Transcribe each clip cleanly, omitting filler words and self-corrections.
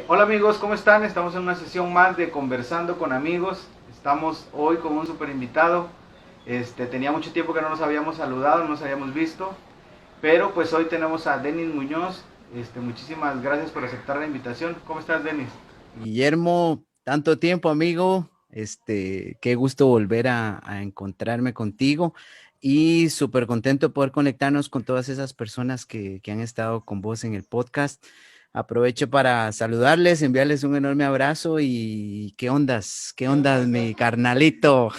Hola amigos, ¿cómo están? Estamos en una sesión más de Conversando con Amigos. Estamos hoy con un super invitado. Tenía mucho tiempo que no nos habíamos saludado, no nos habíamos visto, pero pues hoy tenemos a Denis Muñoz. Muchísimas gracias por aceptar la invitación. ¿Cómo estás, Denis? Guillermo, tanto tiempo, amigo. Qué gusto volver a encontrarme contigo y súper contento de poder conectarnos con todas esas personas que han estado con vos en el podcast. Aprovecho para saludarles, enviarles un enorme abrazo y qué ondas, mi carnalito.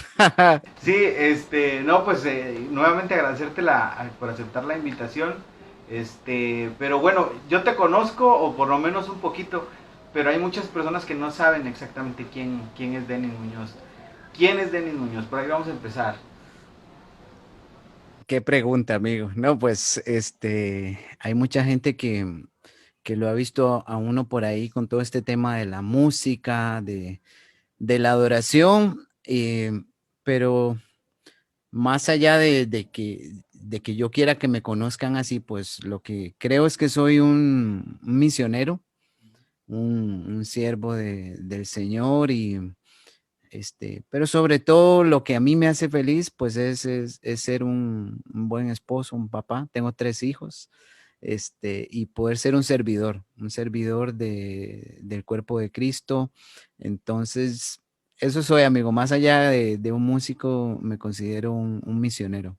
Sí, no, pues nuevamente agradecerte por aceptar la invitación. Pero bueno, yo te conozco, o por lo menos un poquito, pero hay muchas personas que no saben exactamente quién es Denis Muñoz. ¿Quién es Denis Muñoz? Por aquí vamos a empezar. Qué pregunta, amigo. No, pues, hay mucha gente que lo ha visto a uno por ahí con todo este tema de la música, de la adoración, pero más allá de que yo quiera que me conozcan así, pues lo que creo es que soy un misionero, un siervo del Señor y pero sobre todo lo que a mí me hace feliz, pues es ser un buen esposo, un papá. Tengo tres hijos, y poder ser un servidor del cuerpo de Cristo. Entonces, eso soy, amigo. Más allá de un músico, me considero un misionero.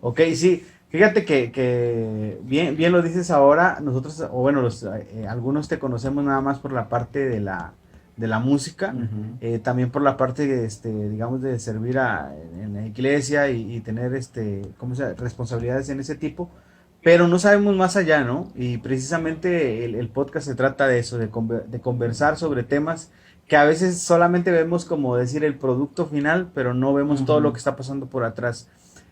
Ok, sí, fíjate que bien lo dices ahora, nosotros, o bueno, algunos te conocemos nada más por la parte de la música, Ujú. también por la parte, digamos, de servir en la iglesia y tener, ¿cómo se llama? Responsabilidades en ese tipo, pero no sabemos más allá, ¿no? Y precisamente el podcast se trata de eso, de conversar sobre temas que a veces solamente vemos como decir el producto final, pero no vemos todo lo que Ujú. está pasando por atrás.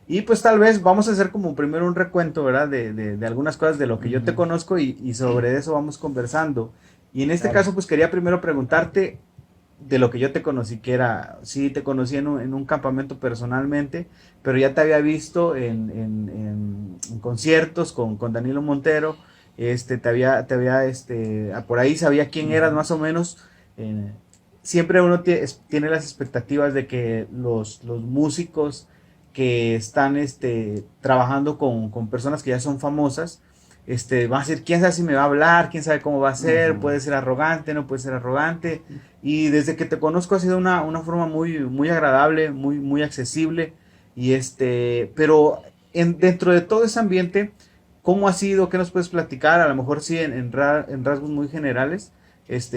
Y pues tal vez vamos a hacer como primero un recuento, ¿verdad? De algunas cosas de lo que yo te Ujú. conozco y sobre eso vamos conversando. Y en este Dale. caso, pues quería primero preguntarte de lo que yo te conocí, que era, sí, te conocí en un campamento personalmente, pero ya te había visto en conciertos con Danilo Montero, por ahí sabía quién eras Ujú. más o menos. eh, Siempre uno tiene las expectativas de que los músicos que están trabajando con personas que ya son famosas, van a decir, quién sabe si me va a hablar, quién sabe cómo va a ser, Ujú. puede ser arrogante, no puede ser arrogante. Y desde que te conozco ha sido una forma muy agradable, muy accesible. Pero dentro de todo ese ambiente, ¿cómo ha sido? ¿Qué nos puedes platicar? A lo mejor sí en rasgos muy generales.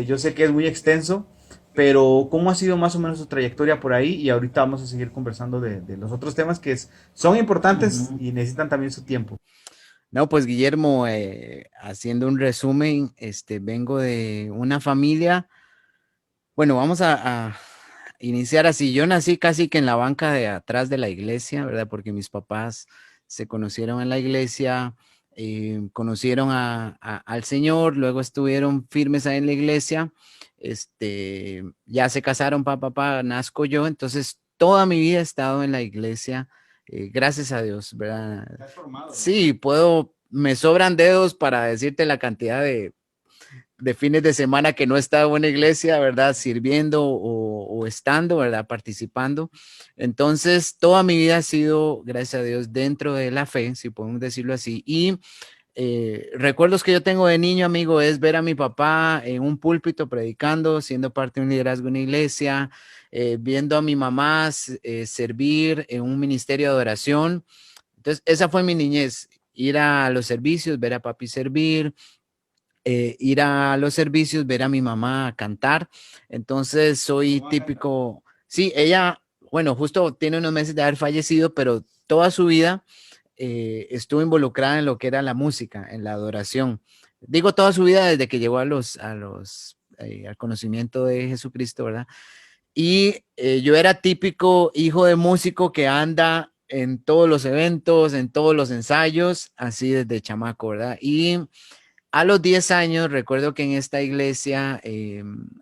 Yo sé que es muy extenso, pero ¿cómo ha sido más o menos su trayectoria por ahí? Y ahorita vamos a seguir conversando de los otros temas son importantes Ujú. y necesitan también su tiempo. No, pues Guillermo, haciendo un resumen, vengo de una familia. Bueno, vamos a iniciar así. Yo nací casi que en la banca de atrás de la iglesia, ¿verdad? Porque mis papás se conocieron en la iglesia, conocieron al Señor, luego estuvieron firmes ahí en la iglesia, ya se casaron, papá, nazco yo, entonces toda mi vida he estado en la iglesia, gracias a Dios, ¿verdad? Sí, me sobran dedos para decirte la cantidad de fines de semana que no estaba en una iglesia, ¿verdad? Sirviendo o estando, ¿verdad? Participando. Entonces, toda mi vida ha sido, gracias a Dios, dentro de la fe, si podemos decirlo así. Y recuerdos que yo tengo de niño, amigo, es ver a mi papá en un púlpito predicando, siendo parte de un liderazgo en una iglesia, viendo a mi mamá servir en un ministerio de adoración. Entonces, esa fue mi niñez, ir a los servicios, ver a papi servir, ir a los servicios, ver a mi mamá cantar. Entonces soy típico, sí, ella, bueno, justo tiene unos meses de haber fallecido, pero toda su vida estuvo involucrada en lo que era la música, en la adoración. Digo toda su vida desde que llegó al conocimiento de Jesucristo, ¿verdad? Y yo era típico hijo de músico que anda en todos los eventos, en todos los ensayos, así desde chamaco, ¿verdad? Y a los 10 años, recuerdo que en esta iglesia,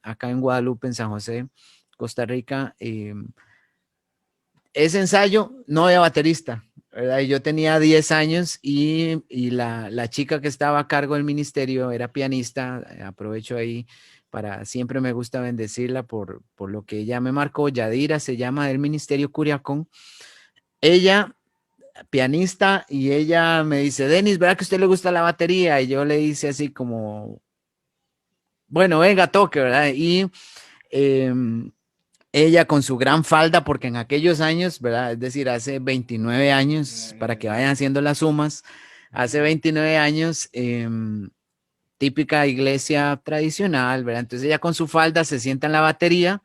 acá en Guadalupe, en San José, Costa Rica, ese ensayo no había baterista, ¿verdad? Y yo tenía 10 años y la chica que estaba a cargo del ministerio era pianista. Aprovecho ahí para, siempre me gusta bendecirla por lo que ella me marcó. Yadira se llama, del ministerio Curiacón. Ella, pianista, y ella me dice, Denis, ¿verdad que a usted le gusta la batería? Y yo le hice así como, bueno, venga, toque, ¿verdad? Y em, ella con su gran falda, porque en aquellos años, ¿verdad? Es decir, hace 29 años, para que vayan haciendo las sumas, hace 29 años, típica iglesia tradicional, ¿verdad? Entonces ella con su falda se sienta en la batería,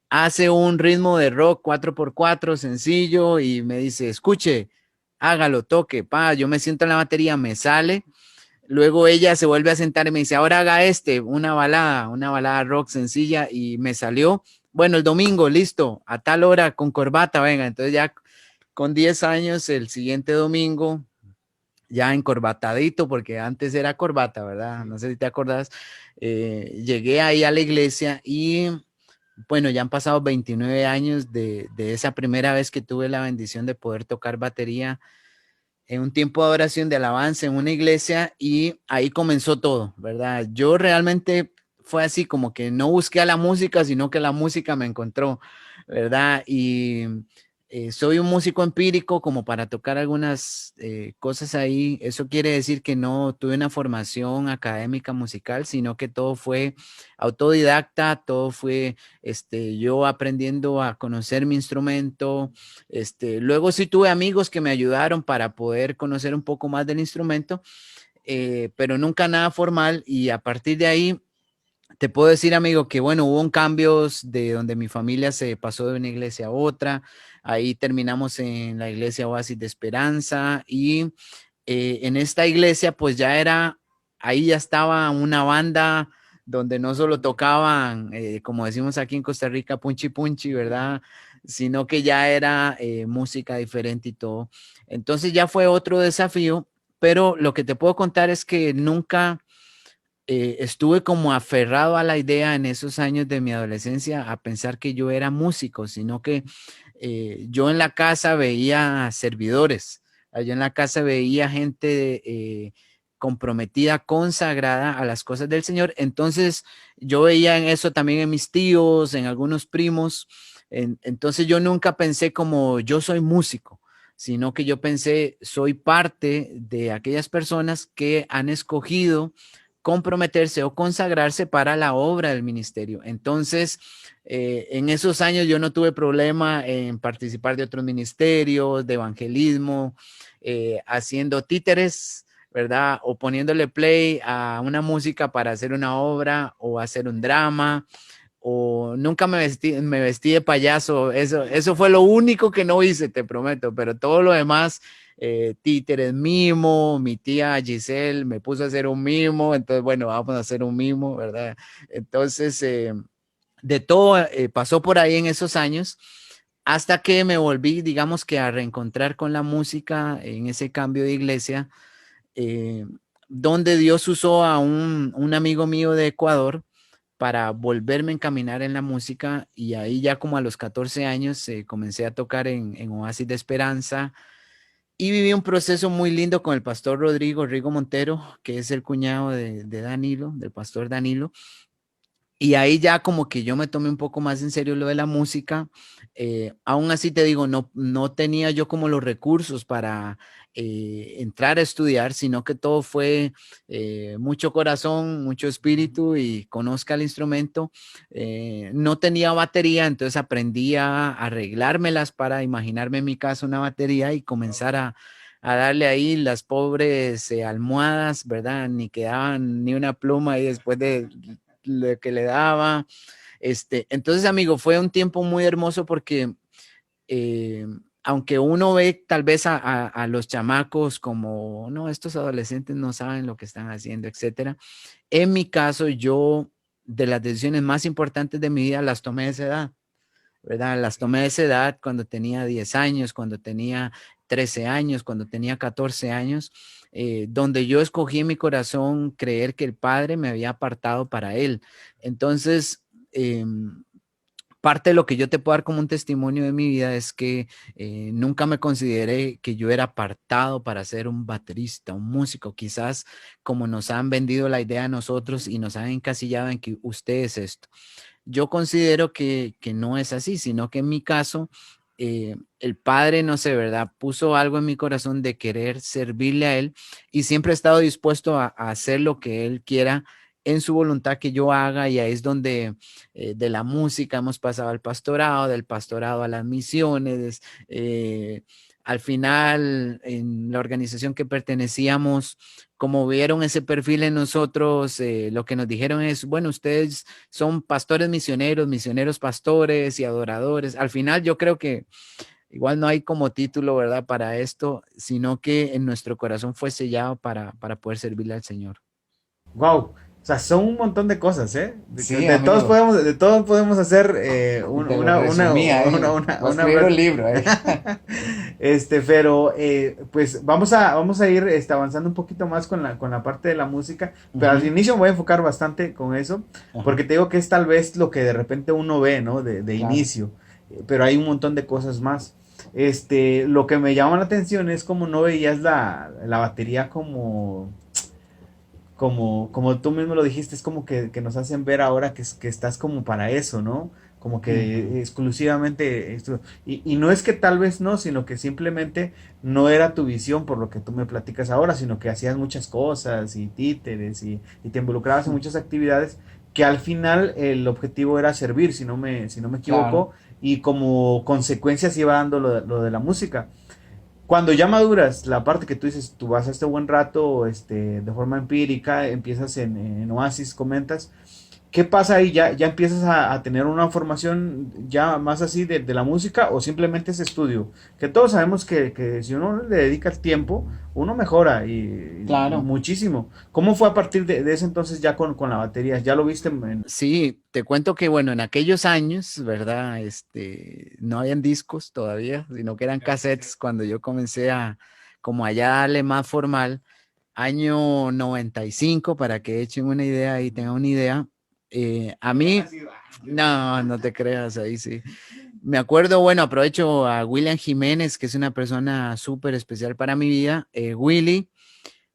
hace un ritmo de rock 4x4 sencillo y me dice, escuche, hágalo, toque, pa, yo me siento en la batería, me sale. Luego ella se vuelve a sentar y me dice, ahora haga una balada rock sencilla y me salió. Bueno, el domingo, listo, a tal hora con corbata, venga. Entonces ya con 10 años, el siguiente domingo, ya encorbatadito, porque antes era corbata, ¿verdad? No sé si te acordás. Llegué ahí a la iglesia y bueno, ya han pasado 29 años de esa primera vez que tuve la bendición de poder tocar batería en un tiempo de adoración, de alabanza en una iglesia y ahí comenzó todo, ¿verdad? Yo realmente fue así como que no busqué a la música, sino que la música me encontró, ¿verdad? Y soy un músico empírico como para tocar algunas cosas ahí. Eso quiere decir que no tuve una formación académica musical, sino que todo fue autodidacta, todo fue yo aprendiendo a conocer mi instrumento. Luego sí tuve amigos que me ayudaron para poder conocer un poco más del instrumento, pero nunca nada formal y a partir de ahí te puedo decir, amigo, que bueno, hubo un cambios de donde mi familia se pasó de una iglesia a otra, ahí terminamos en la iglesia Oasis de Esperanza y en esta iglesia pues ya era, ahí ya estaba una banda donde no solo tocaban, como decimos aquí en Costa Rica, punchi punchi, ¿verdad? Sino que ya era música diferente y todo. Entonces ya fue otro desafío, pero lo que te puedo contar es que nunca estuve como aferrado a la idea en esos años de mi adolescencia a pensar que yo era músico, sino que yo en la casa veía servidores, yo en la casa veía gente comprometida, consagrada a las cosas del Señor. Entonces yo veía en eso también en mis tíos, en algunos primos. Entonces yo nunca pensé como yo soy músico, sino que yo pensé soy parte de aquellas personas que han escogido comprometerse o consagrarse para la obra del ministerio. Entonces, en esos años yo no tuve problema en participar de otros ministerios, de evangelismo, haciendo títeres, ¿verdad? O poniéndole play a una música para hacer una obra o hacer un drama. O nunca me vestí de payaso, eso fue lo único que no hice, te prometo, pero todo lo demás, títeres, mimo, mi tía Giselle me puso a hacer un mimo, entonces bueno, vamos a hacer un mimo, ¿verdad? Entonces, de todo pasó por ahí en esos años, hasta que me volví, digamos que a reencontrar con la música en ese cambio de iglesia, eh, donde Dios usó a un amigo mío de Ecuador para volverme a encaminar en la música y ahí ya como a los 14 años comencé a tocar en Oasis de Esperanza y viví un proceso muy lindo con el pastor Rigo Montero, que es el cuñado de Danilo, del pastor Danilo. Y ahí ya como que yo me tomé un poco más en serio lo de la música. Aún así te digo, no tenía yo como los recursos para entrar a estudiar, sino que todo fue mucho corazón, mucho espíritu y conozca el instrumento. No tenía batería, entonces aprendí a arreglármelas para imaginarme en mi casa una batería y comenzar a darle ahí las pobres almohadas, ¿verdad? Ni quedaban ni una pluma ahí después de lo que le daba. Entonces, amigo, fue un tiempo muy hermoso porque eh, aunque uno ve tal vez a los chamacos como, no, estos adolescentes no saben lo que están haciendo, etcétera. En mi caso, yo de las decisiones más importantes de mi vida las tomé a esa edad. ¿Verdad? Las tomé de esa edad cuando tenía 10 años, cuando tenía 13 años, cuando tenía 14 años, donde yo escogí en mi corazón creer que el Padre me había apartado para Él. Entonces, parte de lo que yo te puedo dar como un testimonio de mi vida es que nunca me consideré que yo era apartado para ser un baterista, un músico. Quizás como nos han vendido la idea a nosotros y nos han encasillado en que usted es esto. Yo considero que no es así, sino que en mi caso, el Padre, no sé, ¿verdad? Puso algo en mi corazón de querer servirle a Él y siempre he estado dispuesto a hacer lo que Él quiera en su voluntad que yo haga, y ahí es donde de la música hemos pasado al pastorado, del pastorado a las misiones. Al final, en la organización que pertenecíamos, como vieron ese perfil en nosotros, lo que nos dijeron es, bueno, ustedes son pastores misioneros, misioneros pastores y adoradores. Al final yo creo que igual no hay como título, ¿verdad? Para esto, sino que en nuestro corazón fue sellado para poder servirle al Señor. Wow, o sea, son un montón de cosas, ¿eh? Sí, amigo. De todos podemos hacer Y te lo resumí ahí. Voy a una escribir un libro, ¿eh? pero pues vamos a ir avanzando un poquito más con la parte de la música, pero al Ujú. inicio me voy a enfocar bastante con eso, Ajá, porque te digo que es tal vez lo que de repente uno ve, ¿no? De claro. inicio, pero hay un montón de cosas más. Lo que me llama la atención es como no veías la batería como tú mismo lo dijiste, es como que nos hacen ver ahora que estás como para eso, ¿no? Como Ujú. que exclusivamente esto. Y no es que tal vez no, sino que simplemente no era tu visión por lo que tú me platicas ahora, sino que hacías muchas cosas y títeres y te involucrabas en muchas actividades que al final el objetivo era servir, si no me Claro. equivoco, y como consecuencia se iba dando lo de la música. Cuando ya maduras, la parte que tú dices, tú vas a este buen rato, de forma empírica, empiezas en Oasis, comentas, ¿qué pasa ahí? ¿Ya empiezas a tener una formación ya más así de la música o simplemente es estudio? Que todos sabemos que si uno le dedica el tiempo, uno mejora y Claro. muchísimo. ¿Cómo fue a partir de ese entonces ya con la batería? ¿Ya lo viste Sí, te cuento que, bueno, en aquellos años, ¿verdad? No habían discos todavía, sino que eran cassettes cuando yo comencé como allá darle más formal, año 95, para que echen una idea y tengan una idea. A mí, no, no te creas, ahí sí. Me acuerdo, bueno, aprovecho a William Jiménez, que es una persona súper especial para mi vida. Willy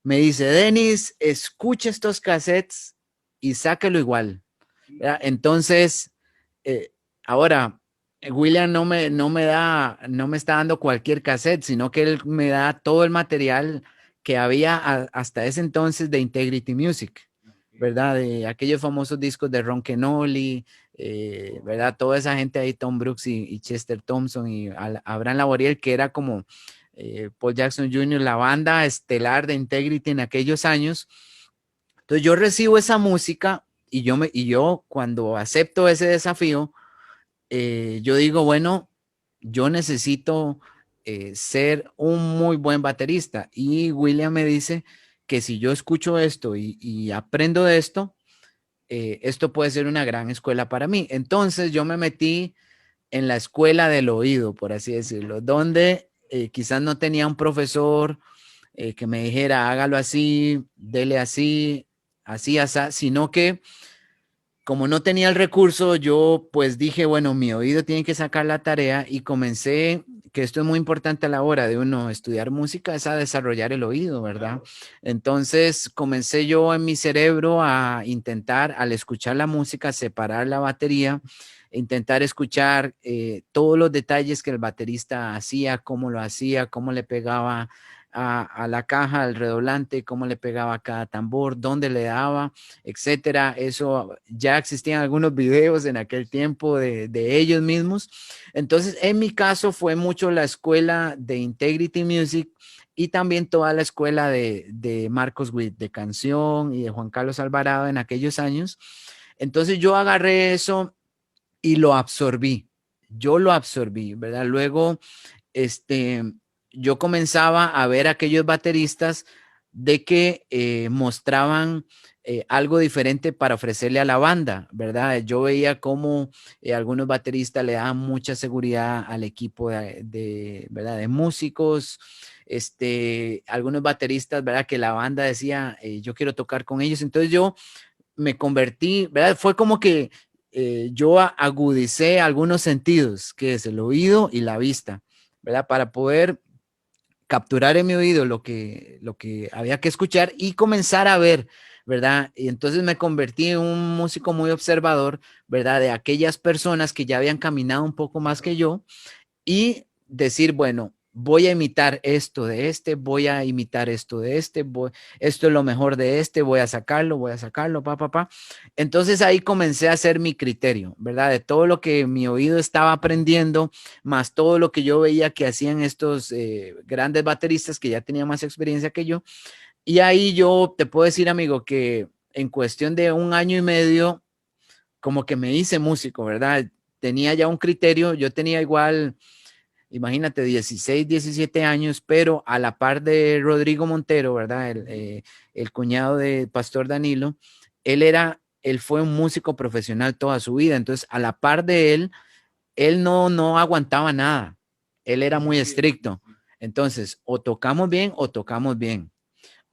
me dice, Denis, escucha estos cassettes y sáquelo igual. ¿Verdad? Entonces, eh, ahora, William no me está dando cualquier cassette, sino que él me da todo el material que había hasta ese entonces de Integrity Music, ¿verdad? De aquellos famosos discos de Ron Kenoly, ¿verdad? Toda esa gente ahí, Tom Brooks y Chester Thompson y Abraham Laboriel, que era como Paul Jackson Jr., la banda estelar de Integrity en aquellos años. Entonces yo recibo esa música y yo cuando acepto ese desafío, yo digo, bueno, yo necesito ser un muy buen baterista. Y William me dice que si yo escucho esto y aprendo de esto, esto puede ser una gran escuela para mí. Entonces yo me metí en la escuela del oído, por así decirlo, donde quizás no tenía un profesor que me dijera, hágalo así, dele así, así, así, sino que como no tenía el recurso, yo pues dije, bueno, mi oído tiene que sacar la tarea y comencé, que esto es muy importante a la hora de uno estudiar música, es a desarrollar el oído, ¿verdad? Entonces comencé yo en mi cerebro a intentar, al escuchar la música, separar la batería, intentar escuchar todos los detalles que el baterista hacía, cómo le pegaba a la caja, al redoblante, cómo le pegaba a cada tambor, dónde le daba, etcétera. Eso ya existían algunos videos en aquel tiempo de ellos mismos. Entonces, en mi caso fue mucho la escuela de Integrity Music y también toda la escuela de Marcos Witt, de canción y de Juan Carlos Alvarado en aquellos años. Entonces yo agarré eso y lo absorbí. Yo lo absorbí, ¿verdad? Luego, este, yo comenzaba a ver a aquellos bateristas de que mostraban algo diferente para ofrecerle a la banda, ¿verdad? Yo veía cómo algunos bateristas le daban mucha seguridad al equipo ¿verdad? De músicos, algunos bateristas, ¿verdad? Que la banda decía, yo quiero tocar con ellos. Entonces yo me convertí, ¿verdad? Fue como que yo agudicé algunos sentidos, que es el oído y la vista, ¿verdad? Para poder capturar en mi oído lo que había que escuchar y comenzar a ver, ¿verdad? Y entonces me convertí en un músico muy observador, ¿verdad? De aquellas personas que ya habían caminado un poco más que yo y decir, bueno, voy a imitar esto de este, voy a imitar esto de este, esto es lo mejor de este, voy a sacarlo, pa. Entonces ahí comencé a hacer mi criterio, ¿verdad? De todo lo que mi oído estaba aprendiendo, más todo lo que yo veía que hacían estos grandes bateristas que ya tenían más experiencia que yo. Y ahí yo te puedo decir, amigo, que en cuestión de 1 año y medio, como que me hice músico, ¿verdad? Tenía ya un criterio, yo tenía igual, imagínate, 16, 17 años, pero a la par de Rodrigo Montero, ¿verdad? El cuñado de Pastor Danilo, él fue un músico profesional toda su vida, entonces a la par de él no aguantaba nada, él era muy estricto, entonces o tocamos bien o tocamos bien,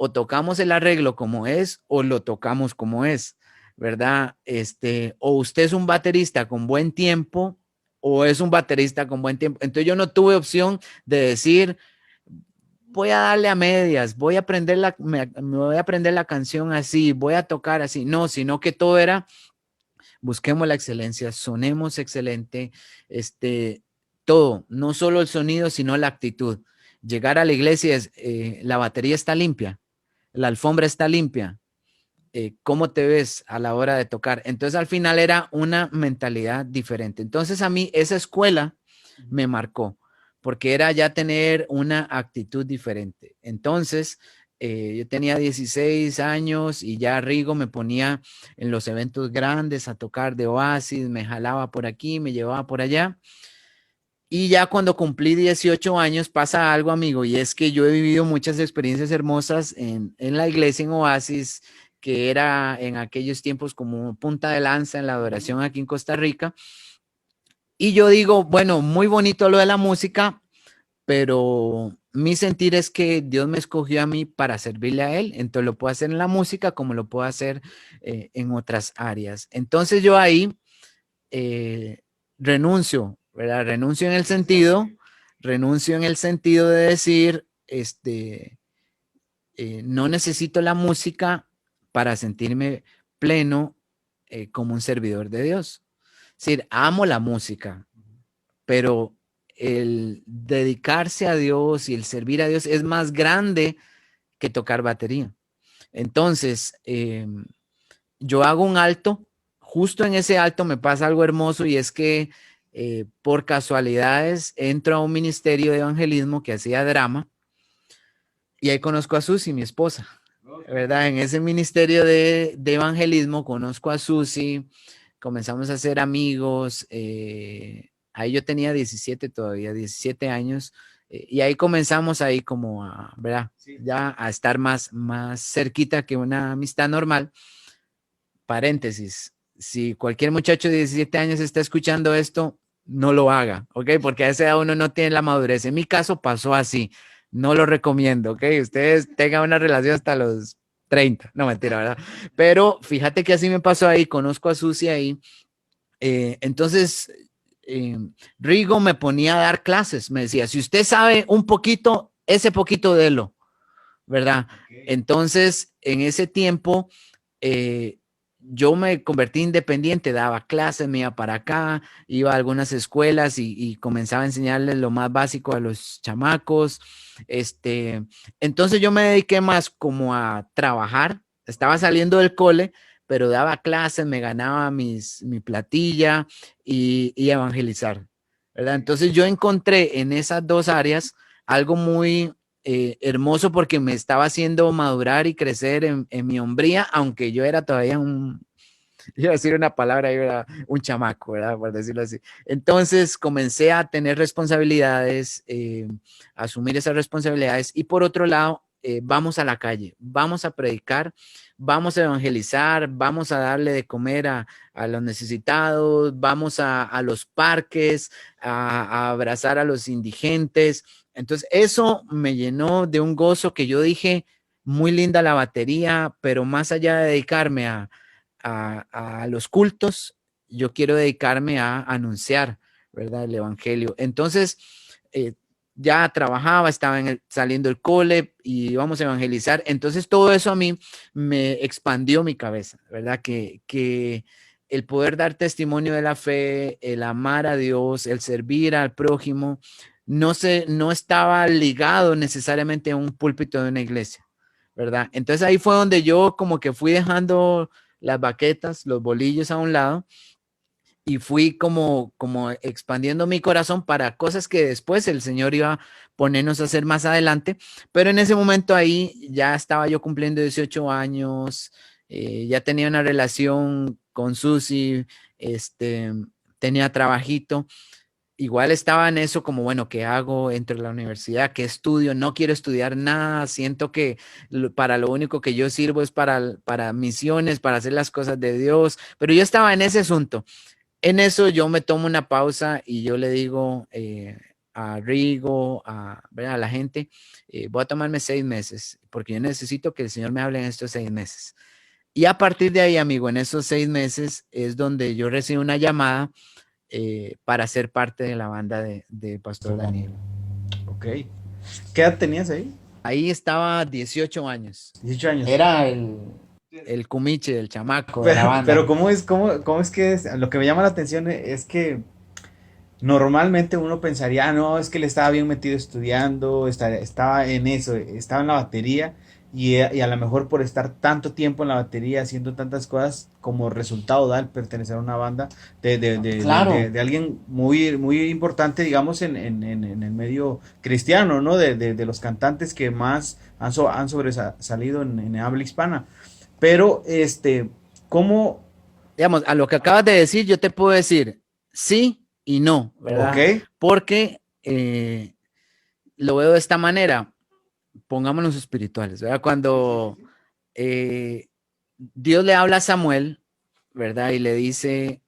o tocamos el arreglo como es o lo tocamos como es, ¿verdad? O usted es un baterista con buen tiempo o es un baterista con buen tiempo. Entonces yo no tuve opción de decir, voy a darle a medias, voy a aprender me voy a aprender la canción así, voy a tocar así. No, sino que todo era, busquemos la excelencia, sonemos excelente, todo, no solo el sonido, sino la actitud. Llegar a la iglesia es, la batería está limpia, la alfombra está limpia, cómo te ves a la hora de tocar. Entonces al final era una mentalidad diferente. Entonces a mí esa escuela me marcó porque era ya tener una actitud diferente. Entonces yo tenía 16 años y ya Rigo me ponía en los eventos grandes a tocar de Oasis, me jalaba por aquí, me llevaba por allá. Y ya cuando cumplí 18 años pasa algo, amigo, y es que yo he vivido muchas experiencias hermosas en la iglesia en Oasis, que era en aquellos tiempos como punta de lanza en la adoración aquí en Costa Rica. Y yo digo, bueno, muy bonito lo de la música, pero mi sentir es que Dios me escogió a mí para servirle a Él, entonces lo puedo hacer en la música como lo puedo hacer en otras áreas. Entonces yo ahí eh, renuncio, ¿verdad? Renuncio en el sentido de decir, no necesito la música para sentirme pleno como un servidor de Dios. Es decir, amo la música, pero el dedicarse a Dios y el servir a Dios es más grande que tocar batería. Entonces, yo hago un alto, justo en ese alto me pasa algo hermoso y es que por casualidades entro a un ministerio de evangelismo que hacía drama y ahí conozco a Susi, mi esposa, ¿verdad? En ese ministerio de evangelismo conozco a Susi, comenzamos a ser amigos, ahí yo tenía 17 todavía, 17 años, y ahí comenzamos ahí como a, ¿verdad? Sí. Ya a estar más cerquita que una amistad normal. Paréntesis, si cualquier muchacho de 17 años está escuchando esto, no lo haga, ¿ok? Porque a esa edad uno no tiene la madurez. En mi caso pasó así, no lo recomiendo, ¿ok? Ustedes tengan una relación hasta los 30, no mentira, ¿verdad? Pero fíjate que así me pasó ahí, conozco a Susi ahí. Entonces, Rigo me ponía a dar clases, me decía, si usted sabe un poquito, ese poquito délo, ¿verdad? Okay. Entonces, en ese tiempo, yo me convertí independiente, daba clases, me iba para acá, iba a algunas escuelas y comenzaba a enseñarles lo más básico a los chamacos. Entonces yo me dediqué más como a trabajar, estaba saliendo del cole, pero daba clases, me ganaba mi platilla y evangelizar, ¿verdad? Entonces yo encontré en esas dos áreas algo muy hermoso porque me estaba haciendo madurar y crecer en mi hombría, aunque yo era todavía iba a decir una palabra, yo era un chamaco, ¿verdad? Por decirlo así. Entonces comencé a tener responsabilidades, a asumir esas responsabilidades y por otro lado, vamos a la calle, vamos a predicar, vamos a evangelizar, vamos a darle de comer a los necesitados, vamos a los parques, a abrazar a los indigentes. Entonces, eso me llenó de un gozo que yo dije, muy linda la batería, pero más allá de dedicarme a los cultos, yo quiero dedicarme a anunciar, ¿verdad? El evangelio. Entonces, ya trabajaba, estaba saliendo del cole y íbamos a evangelizar. Entonces, todo eso a mí me expandió mi cabeza, ¿verdad? Que el poder dar testimonio de la fe, el amar a Dios, el servir al prójimo, no estaba ligado necesariamente a un púlpito de una iglesia, ¿verdad? Entonces ahí fue donde yo como que fui dejando las baquetas, los bolillos a un lado y fui como expandiendo mi corazón para cosas que después el Señor iba a ponernos a hacer más adelante. Pero en ese momento ahí ya estaba yo cumpliendo 18 años, ya tenía una relación con Susi, tenía trabajito. Igual estaba en eso como, bueno, ¿qué hago? Entro a la universidad, ¿qué estudio? No quiero estudiar nada, siento que para lo único que yo sirvo es para misiones, para hacer las cosas de Dios, pero yo estaba en ese asunto. En eso yo me tomo una pausa y yo le digo a Rigo, ¿verdad? A la gente, voy a tomarme 6 meses porque yo necesito que el Señor me hable en estos 6 meses. Y a partir de ahí, amigo, en esos 6 meses es donde yo recibo una llamada para ser parte de la banda de Pastor Daniel. Ok. ¿Qué edad tenías ahí? Ahí estaba 18 años. 18 años. Era El cumiche, el chamaco de la Pero, banda. pero cómo es que lo que me llama la atención es que normalmente uno pensaría, no, es que él estaba bien metido estudiando, estaba en eso, estaba en la batería y a lo mejor por estar tanto tiempo en la batería haciendo tantas cosas, como resultado da el pertenecer a una banda Claro. de alguien muy, muy importante, digamos, en el medio cristiano, ¿no? De los cantantes que más han sobresalido en habla hispana. Pero, ¿cómo? Digamos, a lo que acabas de decir, yo te puedo decir sí y no, ¿verdad? Ok. Porque lo veo de esta manera, pongámonos espirituales, ¿verdad? Cuando Dios le habla a Samuel, ¿verdad? Y le dice,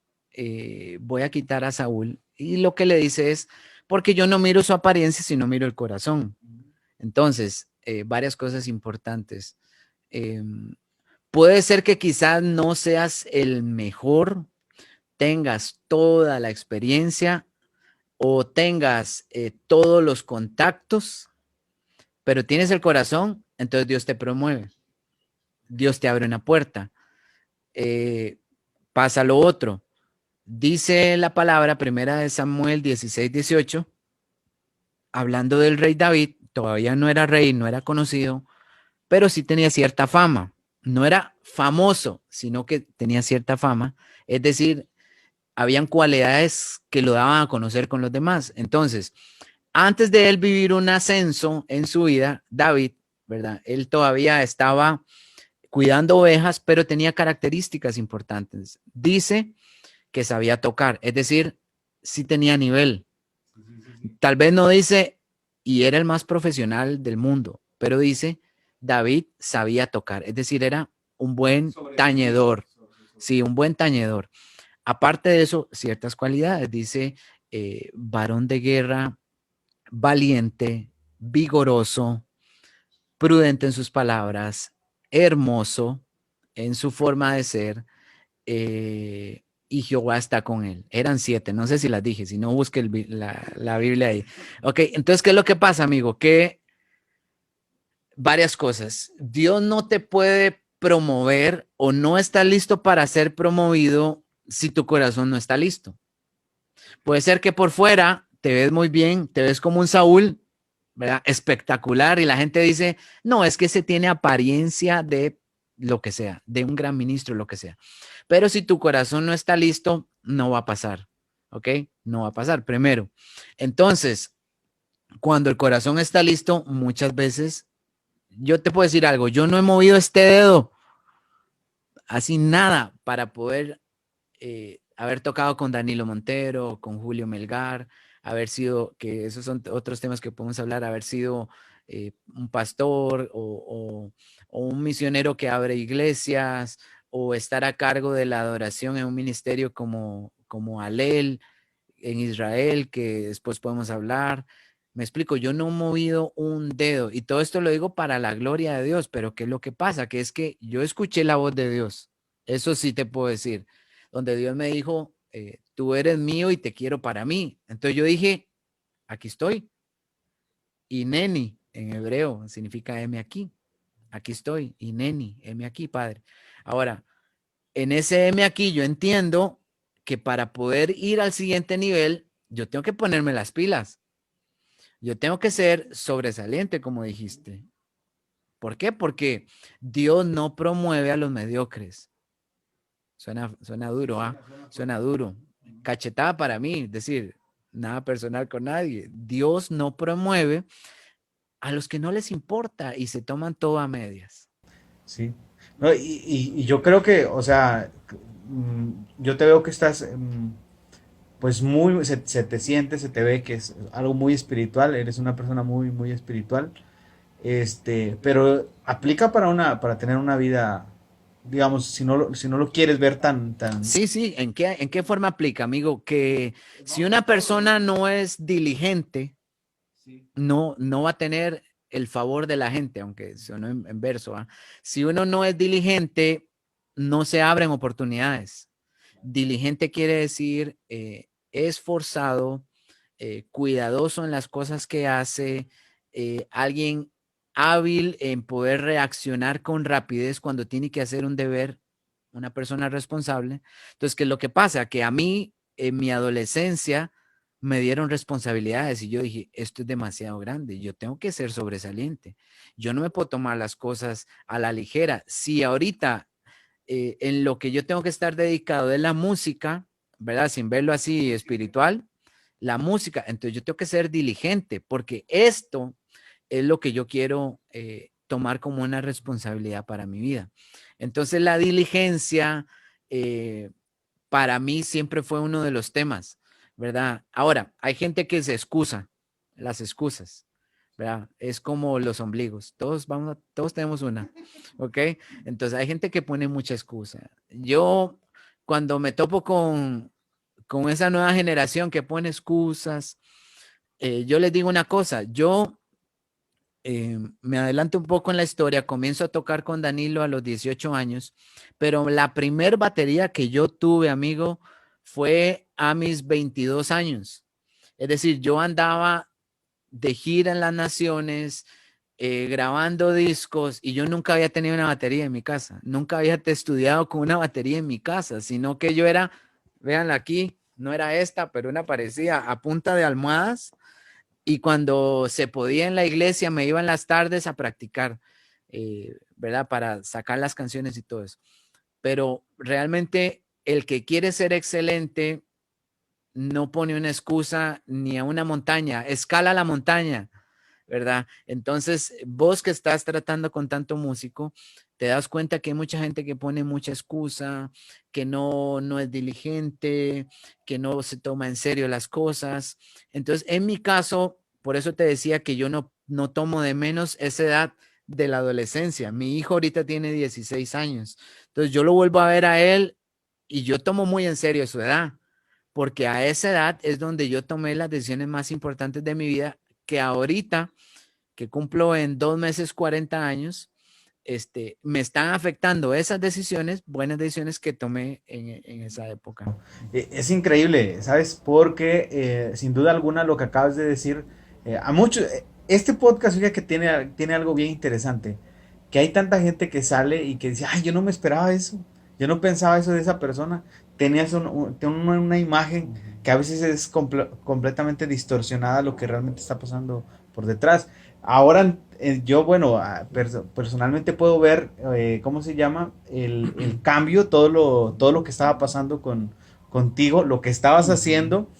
voy a quitar a Saúl. Y lo que le dice es, porque yo no miro su apariencia, sino miro el corazón. Entonces, varias cosas importantes. Eh, puede ser que quizás no seas el mejor, tengas toda la experiencia o tengas todos los contactos, pero tienes el corazón, entonces Dios te promueve, Dios te abre una puerta. Pasa lo otro. Dice la palabra, primera de Samuel 16-18, hablando del rey David, todavía no era rey, no era conocido, pero sí tenía cierta fama. No era famoso, sino que tenía cierta fama. Es decir, habían cualidades que lo daban a conocer con los demás. Entonces, antes de él vivir un ascenso en su vida, David, ¿verdad? Él todavía estaba cuidando ovejas, pero tenía características importantes. Dice que sabía tocar, es decir, sí tenía nivel. Tal vez no dice, y era el más profesional del mundo, pero dice, David sabía tocar, es decir, era un buen tañedor. Sí, un buen tañedor. Aparte de eso, ciertas cualidades. Dice, varón de guerra, valiente, vigoroso, prudente en sus palabras, hermoso en su forma de ser, y Jehová está con él. Eran 7, no sé si las dije, si no busque la Biblia ahí. Ok, entonces, ¿qué es lo que pasa, amigo? Que varias cosas. Dios no te puede promover o no está listo para ser promovido si tu corazón no está listo. Puede ser que por fuera te ves muy bien, te ves como un Saúl, ¿verdad? Espectacular, y la gente dice, no, es que se tiene apariencia de lo que sea, de un gran ministro, lo que sea. Pero si tu corazón no está listo, no va a pasar, ¿ok? No va a pasar, primero. Entonces, cuando el corazón está listo, muchas veces, yo te puedo decir algo, yo no he movido este dedo, así nada, para poder haber tocado con Danilo Montero, con Julio Melgar, haber sido, que esos son otros temas que podemos hablar, haber sido un pastor o un misionero que abre iglesias o estar a cargo de la adoración en un ministerio como Alel en Israel, que después podemos hablar. Me explico, yo no he movido un dedo y todo esto lo digo para la gloria de Dios, pero ¿qué es lo que pasa? Que es que yo escuché la voz de Dios, eso sí te puedo decir. donde Dios me dijo, tú eres mío y te quiero para mí. Entonces yo dije, aquí estoy. Y neni, en hebreo, significa heme aquí. Aquí estoy. Y neni, heme aquí, Padre. Ahora, en ese heme aquí yo entiendo que para poder ir al siguiente nivel, yo tengo que ponerme las pilas. Yo tengo que ser sobresaliente, como dijiste. ¿Por qué? Porque Dios no promueve a los mediocres. Suena duro, ¿ah? Suena duro. Cachetada para mí, es decir, nada personal con nadie. Dios no promueve a los que no les importa y se toman todo a medias. Sí. No, y yo creo que, o sea, yo te veo que estás, pues muy, se te siente, se te ve que es algo muy espiritual, eres una persona muy, muy espiritual, pero aplica para tener una vida, digamos, si no lo quieres ver tan, Sí, sí, ¿en qué forma aplica, amigo? Que si una persona no es diligente, no va a tener el favor de la gente, aunque sonó en verso, ¿ah? Si uno no es diligente, no se abren oportunidades. Diligente quiere decir esforzado, cuidadoso en las cosas que hace, alguien hábil en poder reaccionar con rapidez cuando tiene que hacer un deber, una persona responsable. Entonces, ¿qué es lo que pasa? Que a mí, en mi adolescencia, me dieron responsabilidades y yo dije, esto es demasiado grande, yo tengo que ser sobresaliente. Yo no me puedo tomar las cosas a la ligera. Si ahorita en lo que yo tengo que estar dedicado de la música, ¿verdad? Sin verlo así espiritual, la música, entonces yo tengo que ser diligente porque esto es lo que yo quiero tomar como una responsabilidad para mi vida. Entonces la diligencia para mí siempre fue uno de los temas, ¿verdad? Ahora, hay gente que se excusa, las excusas. ¿Verdad? Es como los ombligos. Todos tenemos una, ¿ok? Entonces hay gente que pone mucha excusa. Yo, cuando me topo con esa nueva generación que pone excusas, yo les digo una cosa, yo me adelanto un poco en la historia, comienzo a tocar con Danilo a los 18 años, pero la primer batería que yo tuve, amigo, fue a mis 22 años. Es decir, yo andaba de gira en las naciones, grabando discos y yo nunca había tenido una batería en mi casa, nunca había estudiado con una batería en mi casa, sino que yo era, véanla aquí, no era esta, pero una parecía a punta de almohadas y cuando se podía en la iglesia me iba en las tardes a practicar, ¿verdad? Para sacar las canciones y todo eso. Pero realmente el que quiere ser excelente no pone una excusa ni a una montaña, escala la montaña, ¿verdad? Entonces, vos que estás tratando con tanto músico, te das cuenta que hay mucha gente que pone mucha excusa, que no es diligente, que no se toma en serio las cosas. Entonces, en mi caso, por eso te decía que yo no tomo de menos esa edad de la adolescencia. Mi hijo ahorita tiene 16 años. Entonces, yo lo vuelvo a ver a él y yo tomo muy en serio su edad, porque a esa edad es donde yo tomé las decisiones más importantes de mi vida, que ahorita que cumplo en 2 meses 40 años, me están afectando esas decisiones, buenas decisiones que tomé en esa época. Es increíble, ¿sabes? Porque sin duda alguna lo que acabas de decir, a muchos, este podcast, fíjate que tiene algo bien interesante, que hay tanta gente que sale y que dice, ay, yo no me esperaba eso, yo no pensaba eso de esa persona, tenías una imagen que a veces es completamente distorsionada lo que realmente está pasando por detrás. Ahora yo, bueno, personalmente puedo ver, ¿cómo se llama? El cambio, todo lo que estaba pasando contigo, lo que estabas haciendo,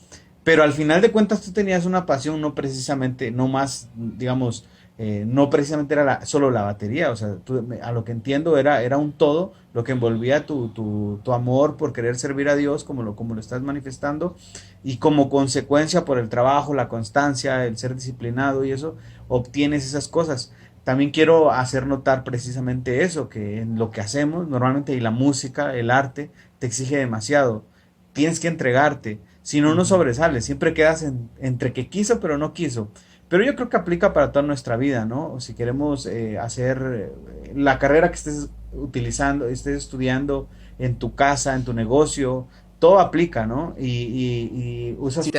pero al final de cuentas tú tenías una pasión, no precisamente, no más, digamos, no precisamente era solo la batería, o sea, a lo que entiendo era un todo, lo que envolvía tu amor por querer servir a Dios, como lo estás manifestando, y como consecuencia por el trabajo, la constancia, el ser disciplinado y eso, obtienes esas cosas. También quiero hacer notar precisamente eso, que en lo que hacemos normalmente y la música, el arte, te exige demasiado. Tienes que entregarte, si no, no sobresales, siempre quedas entre que quiso pero no quiso. Pero yo creo que aplica para toda nuestra vida, ¿no? Si queremos hacer la carrera que estés utilizando, estés estudiando, en tu casa, en tu negocio, todo aplica, ¿no? Y usas... Si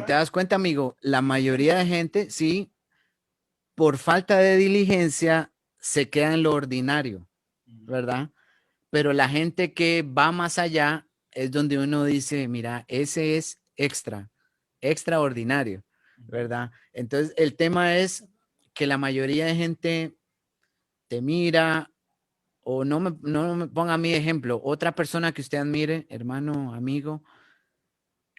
te das cuenta, amigo, la mayoría de gente, sí, por falta de diligencia, se queda en lo ordinario, ¿verdad? Pero la gente que va más allá es donde uno dice, mira, ese es extraordinario, ¿verdad? Entonces, el tema es que la mayoría de gente te mira o no me ponga mi ejemplo, otra persona que usted admire, hermano, amigo,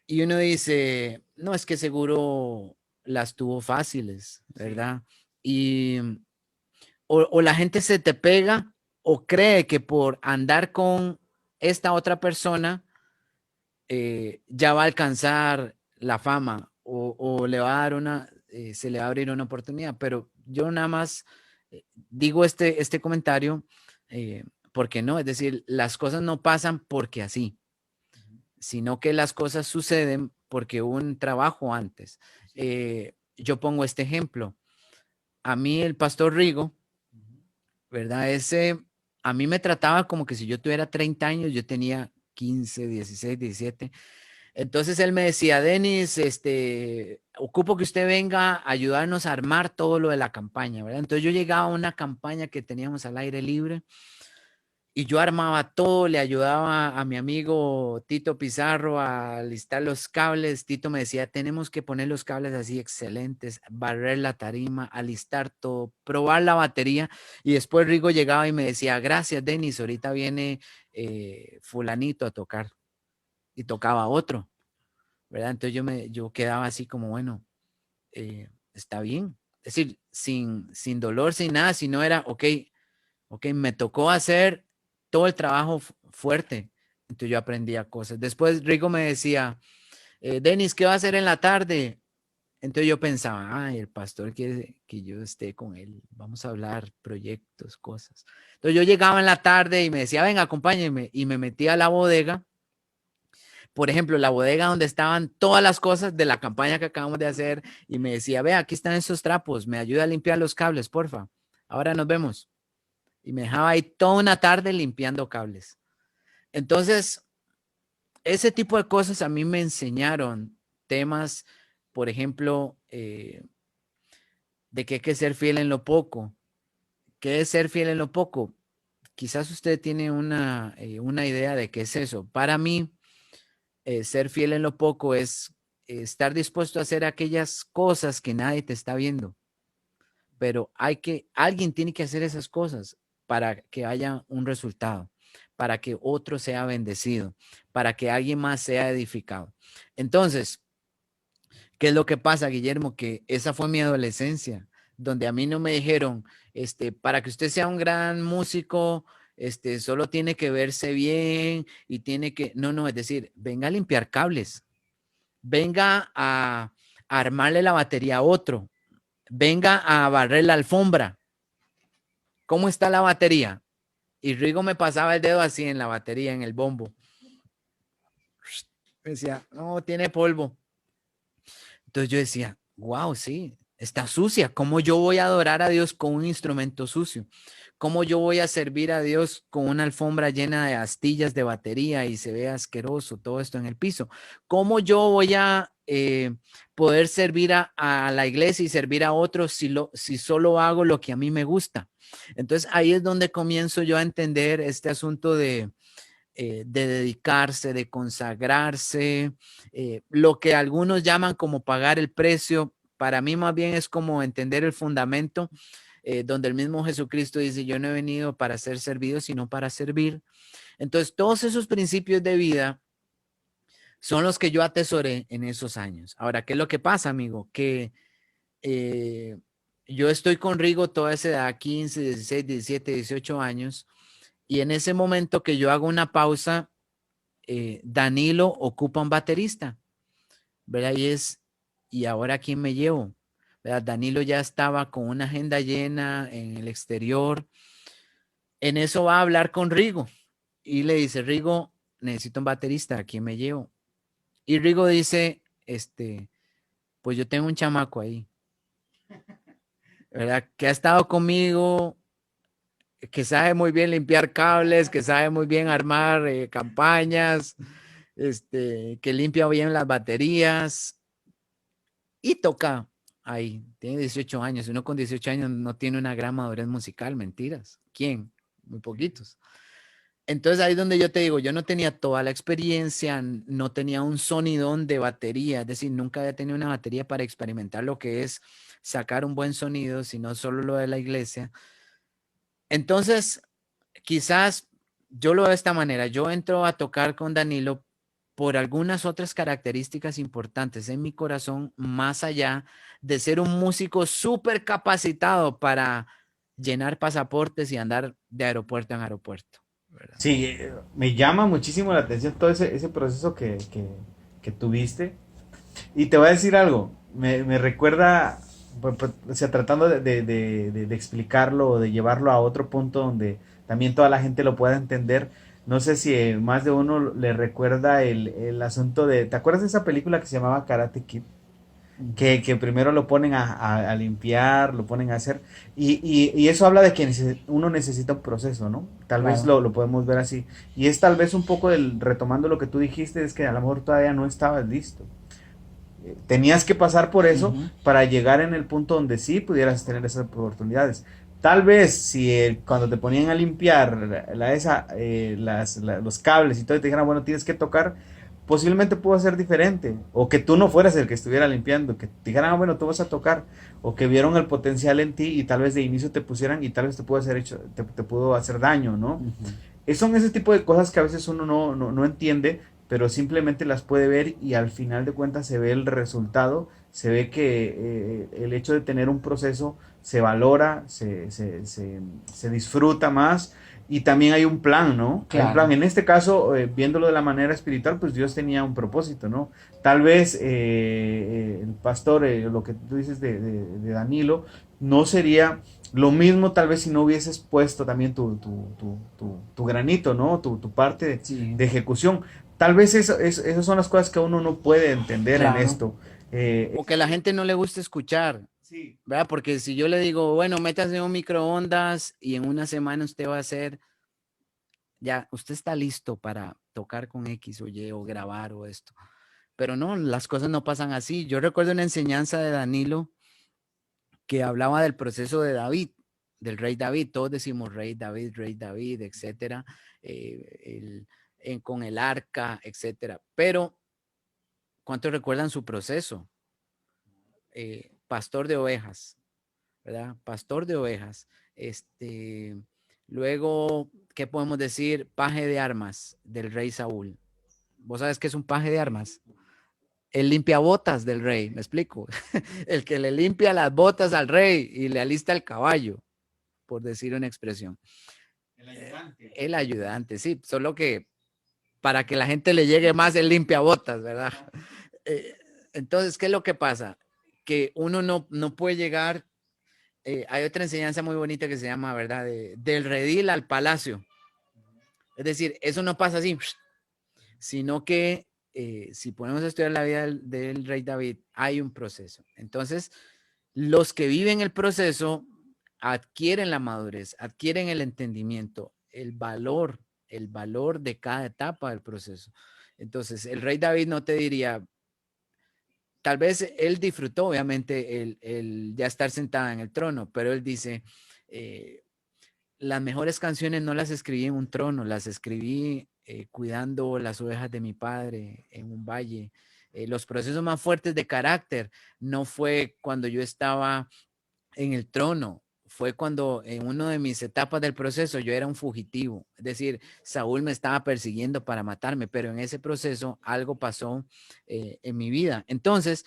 y uno dice, no, es que seguro las tuvo fáciles, ¿verdad? Y o la gente se te pega o cree que por andar con esta otra persona ya va a alcanzar la fama o le va a dar se le va a abrir una oportunidad. Pero yo nada más digo este comentario porque no, es decir, las cosas no pasan porque así, sino que las cosas suceden porque hubo un trabajo antes. Yo pongo este ejemplo. A mí el pastor Rigo, ¿verdad? A mí me trataba como que si yo tuviera 30 años, yo tenía 15, 16, 17. Entonces él me decía, Denis, ocupo que usted venga a ayudarnos a armar todo lo de la campaña, ¿verdad? Entonces yo llegaba a una campaña que teníamos al aire libre y yo armaba todo, le ayudaba a mi amigo Tito Pizarro a listar los cables. Tito me decía, tenemos que poner los cables así excelentes, barrer la tarima, alistar todo, probar la batería. Y después Rigo llegaba y me decía, gracias, Denis, ahorita viene fulanito a tocar. Y tocaba otro, ¿verdad? Entonces yo quedaba así como, bueno, está bien. Es decir, sin dolor, sin nada, sino era, ok, me tocó hacer todo el trabajo fuerte. Entonces yo aprendía cosas. Después Rico me decía, Denis, ¿qué va a hacer en la tarde? Entonces yo pensaba, el pastor quiere que yo esté con él. Vamos a hablar proyectos, cosas. Entonces yo llegaba en la tarde y me decía, venga, acompáñenme. Y me metía a la bodega. Por ejemplo, la bodega donde estaban todas las cosas de la campaña que acabamos de hacer. Y me decía, ve, aquí están esos trapos. Me ayuda a limpiar los cables, porfa. Ahora nos vemos. Y me dejaba ahí toda una tarde limpiando cables. Entonces, ese tipo de cosas a mí me enseñaron temas, por ejemplo, de que hay que ser fiel en lo poco. ¿Qué es ser fiel en lo poco? Quizás usted tiene una idea de qué es eso. Para mí, ser fiel en lo poco es estar dispuesto a hacer aquellas cosas que nadie te está viendo. Pero alguien tiene que hacer esas cosas para que haya un resultado, para que otro sea bendecido, para que alguien más sea edificado. Entonces, ¿qué es lo que pasa, Guillermo? Que esa fue mi adolescencia, donde a mí no me dijeron, para que usted sea un gran músico, solo tiene que verse bien y tiene que, no, es decir, venga a limpiar cables, venga a armarle la batería a otro, venga a barrer la alfombra. ¿Cómo está la batería? Y Rigo me pasaba el dedo así en la batería, en el bombo. Me decía, no, tiene polvo. Entonces yo decía, wow, sí, está sucia. ¿Cómo yo voy a adorar a Dios con un instrumento sucio? ¿Cómo yo voy a servir a Dios con una alfombra llena de astillas de batería y se ve asqueroso todo esto en el piso? ¿Cómo yo voy a poder servir a la iglesia y servir a otros si solo hago lo que a mí me gusta? Entonces ahí es donde comienzo yo a entender este asunto de dedicarse, de consagrarse, lo que algunos llaman como pagar el precio. Para mí más bien es como entender el fundamento, donde el mismo Jesucristo dice, yo no he venido para ser servido, sino para servir. Entonces, todos esos principios de vida son los que yo atesoré en esos años. Ahora, ¿qué es lo que pasa, amigo? Que eh, yo estoy con Rigo toda esa edad, 15, 16, 17, 18 años, y en ese momento que yo hago una pausa, Danilo ocupa un baterista, ¿verdad? Y ahora ¿quién me llevo? ¿Verdad? Danilo ya estaba con una agenda llena en el exterior. En eso va a hablar con Rigo y le dice, Rigo, necesito un baterista, ¿a quién me llevo? Y Rigo dice, pues yo tengo un chamaco ahí, ¿verdad? Que ha estado conmigo que sabe muy bien limpiar cables, que sabe muy bien armar campañas, que limpia bien las baterías y toca ahí. Tiene 18 años. Uno con 18 años no tiene una gran madurez musical, mentiras. ¿Quién? Muy poquitos. Entonces ahí es donde yo te digo, yo no tenía toda la experiencia, no tenía un sonidón de batería, es decir, nunca había tenido una batería para experimentar lo que es sacar un buen sonido, sino solo lo de la iglesia. Entonces, quizás yo lo veo de esta manera, yo entro a tocar con Danilo por algunas otras características importantes en mi corazón, más allá de ser un músico súper capacitado para llenar pasaportes y andar de aeropuerto en aeropuerto, ¿verdad? Sí, me llama muchísimo la atención todo ese proceso que tuviste. Y te voy a decir algo, me recuerda, o sea, tratando de explicarlo o de llevarlo a otro punto donde también toda la gente lo pueda entender. No sé si más de uno le recuerda el asunto de, ¿te acuerdas de esa película que se llamaba Karate Kid? Que primero lo ponen a limpiar, lo ponen a hacer, y eso habla de que uno necesita un proceso, ¿no? Tal vez Claro. lo podemos ver así. Y es tal vez un poco retomando lo que tú dijiste, es que a lo mejor todavía no estabas listo. Tenías que pasar por eso Ujú. para llegar en el punto donde sí pudieras tener esas oportunidades. Tal vez si cuando te ponían a limpiar los cables y todo y te dijeran, bueno, tienes que tocar, posiblemente pudo ser diferente. O que tú no fueras el que estuviera limpiando, que te dijeran, ah, bueno, tú vas a tocar. O que vieron el potencial en ti y tal vez de inicio te pusieran y tal vez te pudo hacer, te pudo hacer daño, ¿no? Ujú. Son ese tipo de cosas que a veces uno no entiende, pero simplemente las puede ver y al final de cuentas se ve el resultado, se ve que el hecho de tener un proceso se valora, se disfruta más y también hay un plan, ¿no? Hay un plan. Claro. En este caso, viéndolo de la manera espiritual, pues Dios tenía un propósito, ¿no? Tal vez el pastor, lo que tú dices de Danilo, no sería lo mismo tal vez si no hubieses puesto también tu granito, ¿no? Tu parte Sí, de ejecución. Tal vez esas son las cosas que uno no puede entender en claro. esto. O que a la gente no le gusta escuchar, Sí, ¿verdad? Porque si yo le digo, bueno, métase en un microondas y en una semana usted va a hacer, ya, usted está listo para tocar con X o Y o grabar o esto. Pero no, las cosas no pasan así. Yo recuerdo una enseñanza de Danilo que hablaba del proceso de David, del rey David. Todos decimos rey David, etcétera, con el arca, etcétera. Pero, ¿cuántos recuerdan su proceso? Pastor de ovejas, ¿verdad? Pastor de ovejas. Luego, ¿qué podemos decir? Paje de armas del rey Saúl. ¿Vos sabes qué es un paje de armas? El limpiabotas del rey, me explico. El que le limpia las botas al rey y le alista el caballo, por decir una expresión. el ayudante. El ayudante, sí, solo que para que la gente le llegue más el limpiabotas, ¿verdad? Eh, entonces, ¿qué es lo que pasa? Que uno no puede llegar. Hay otra enseñanza muy bonita que se llama, ¿verdad? Del redil al palacio. Es decir, eso no pasa así, sino que si ponemos a estudiar la vida del rey David, hay un proceso. Entonces, los que viven el proceso adquieren la madurez, adquieren el entendimiento, el valor de cada etapa del proceso. Entonces, el rey David no te diría, tal vez él disfrutó obviamente el ya estar sentado en el trono, pero él dice, eh, las mejores canciones no las escribí en un trono, las escribí cuidando las ovejas de mi padre en un valle. Los procesos más fuertes de carácter no fue cuando yo estaba en el trono, fue cuando en una de mis etapas del proceso yo era un fugitivo, es decir, Saúl me estaba persiguiendo para matarme, pero en ese proceso algo pasó en mi vida. Entonces,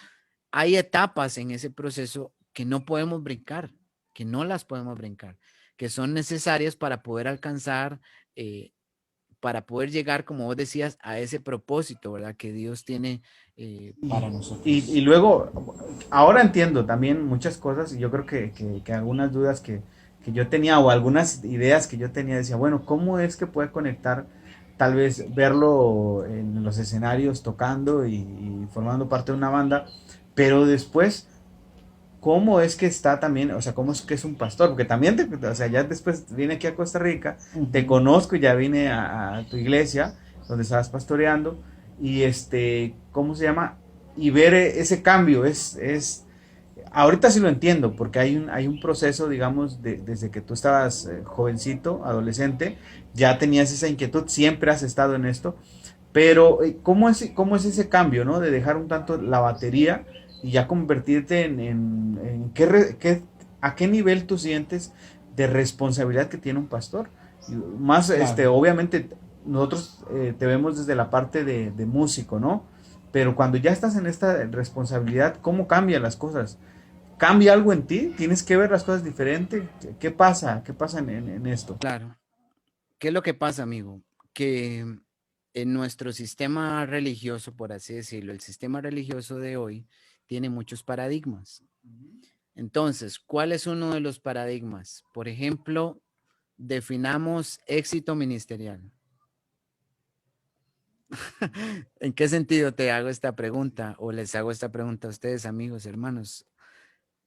hay etapas en ese proceso que no podemos brincar, que no las podemos brincar, que son necesarias para poder alcanzar, para poder llegar, como vos decías, a ese propósito, ¿verdad? Que Dios tiene para Y nosotros. luego, ahora entiendo también muchas cosas y yo creo que algunas dudas que yo tenía o algunas ideas que yo tenía, decía, bueno, ¿cómo es que puede conectar tal vez verlo en los escenarios tocando y formando parte de una banda, pero después cómo es que está también, o sea, cómo es que es un pastor, porque también, o sea, ya después vine aquí a Costa Rica, te conozco y ya vine a tu iglesia, donde estabas pastoreando, y ¿cómo se llama? Y ver ese cambio, ahorita sí lo entiendo, porque hay un proceso, digamos, desde que tú estabas jovencito, adolescente, ya tenías esa inquietud, siempre has estado en esto, pero cómo es ese cambio, ¿no? De dejar un tanto la batería y ya convertirte en a qué nivel tú sientes de responsabilidad que tiene un pastor. Y más, Claro. obviamente, nosotros te vemos desde la parte de músico, ¿no? Pero cuando ya estás en esta responsabilidad, ¿cómo cambian las cosas? ¿Cambia algo en ti? ¿Tienes que ver las cosas diferente? ¿Qué pasa? ¿Qué pasa en esto? Claro. ¿Qué es lo que pasa, amigo? Que en nuestro sistema religioso, por así decirlo, el sistema religioso de hoy tiene muchos paradigmas. Entonces, ¿cuál es uno de los paradigmas? Por ejemplo, definamos éxito ministerial. ¿En qué sentido te hago esta pregunta o les hago esta pregunta a ustedes, amigos, hermanos?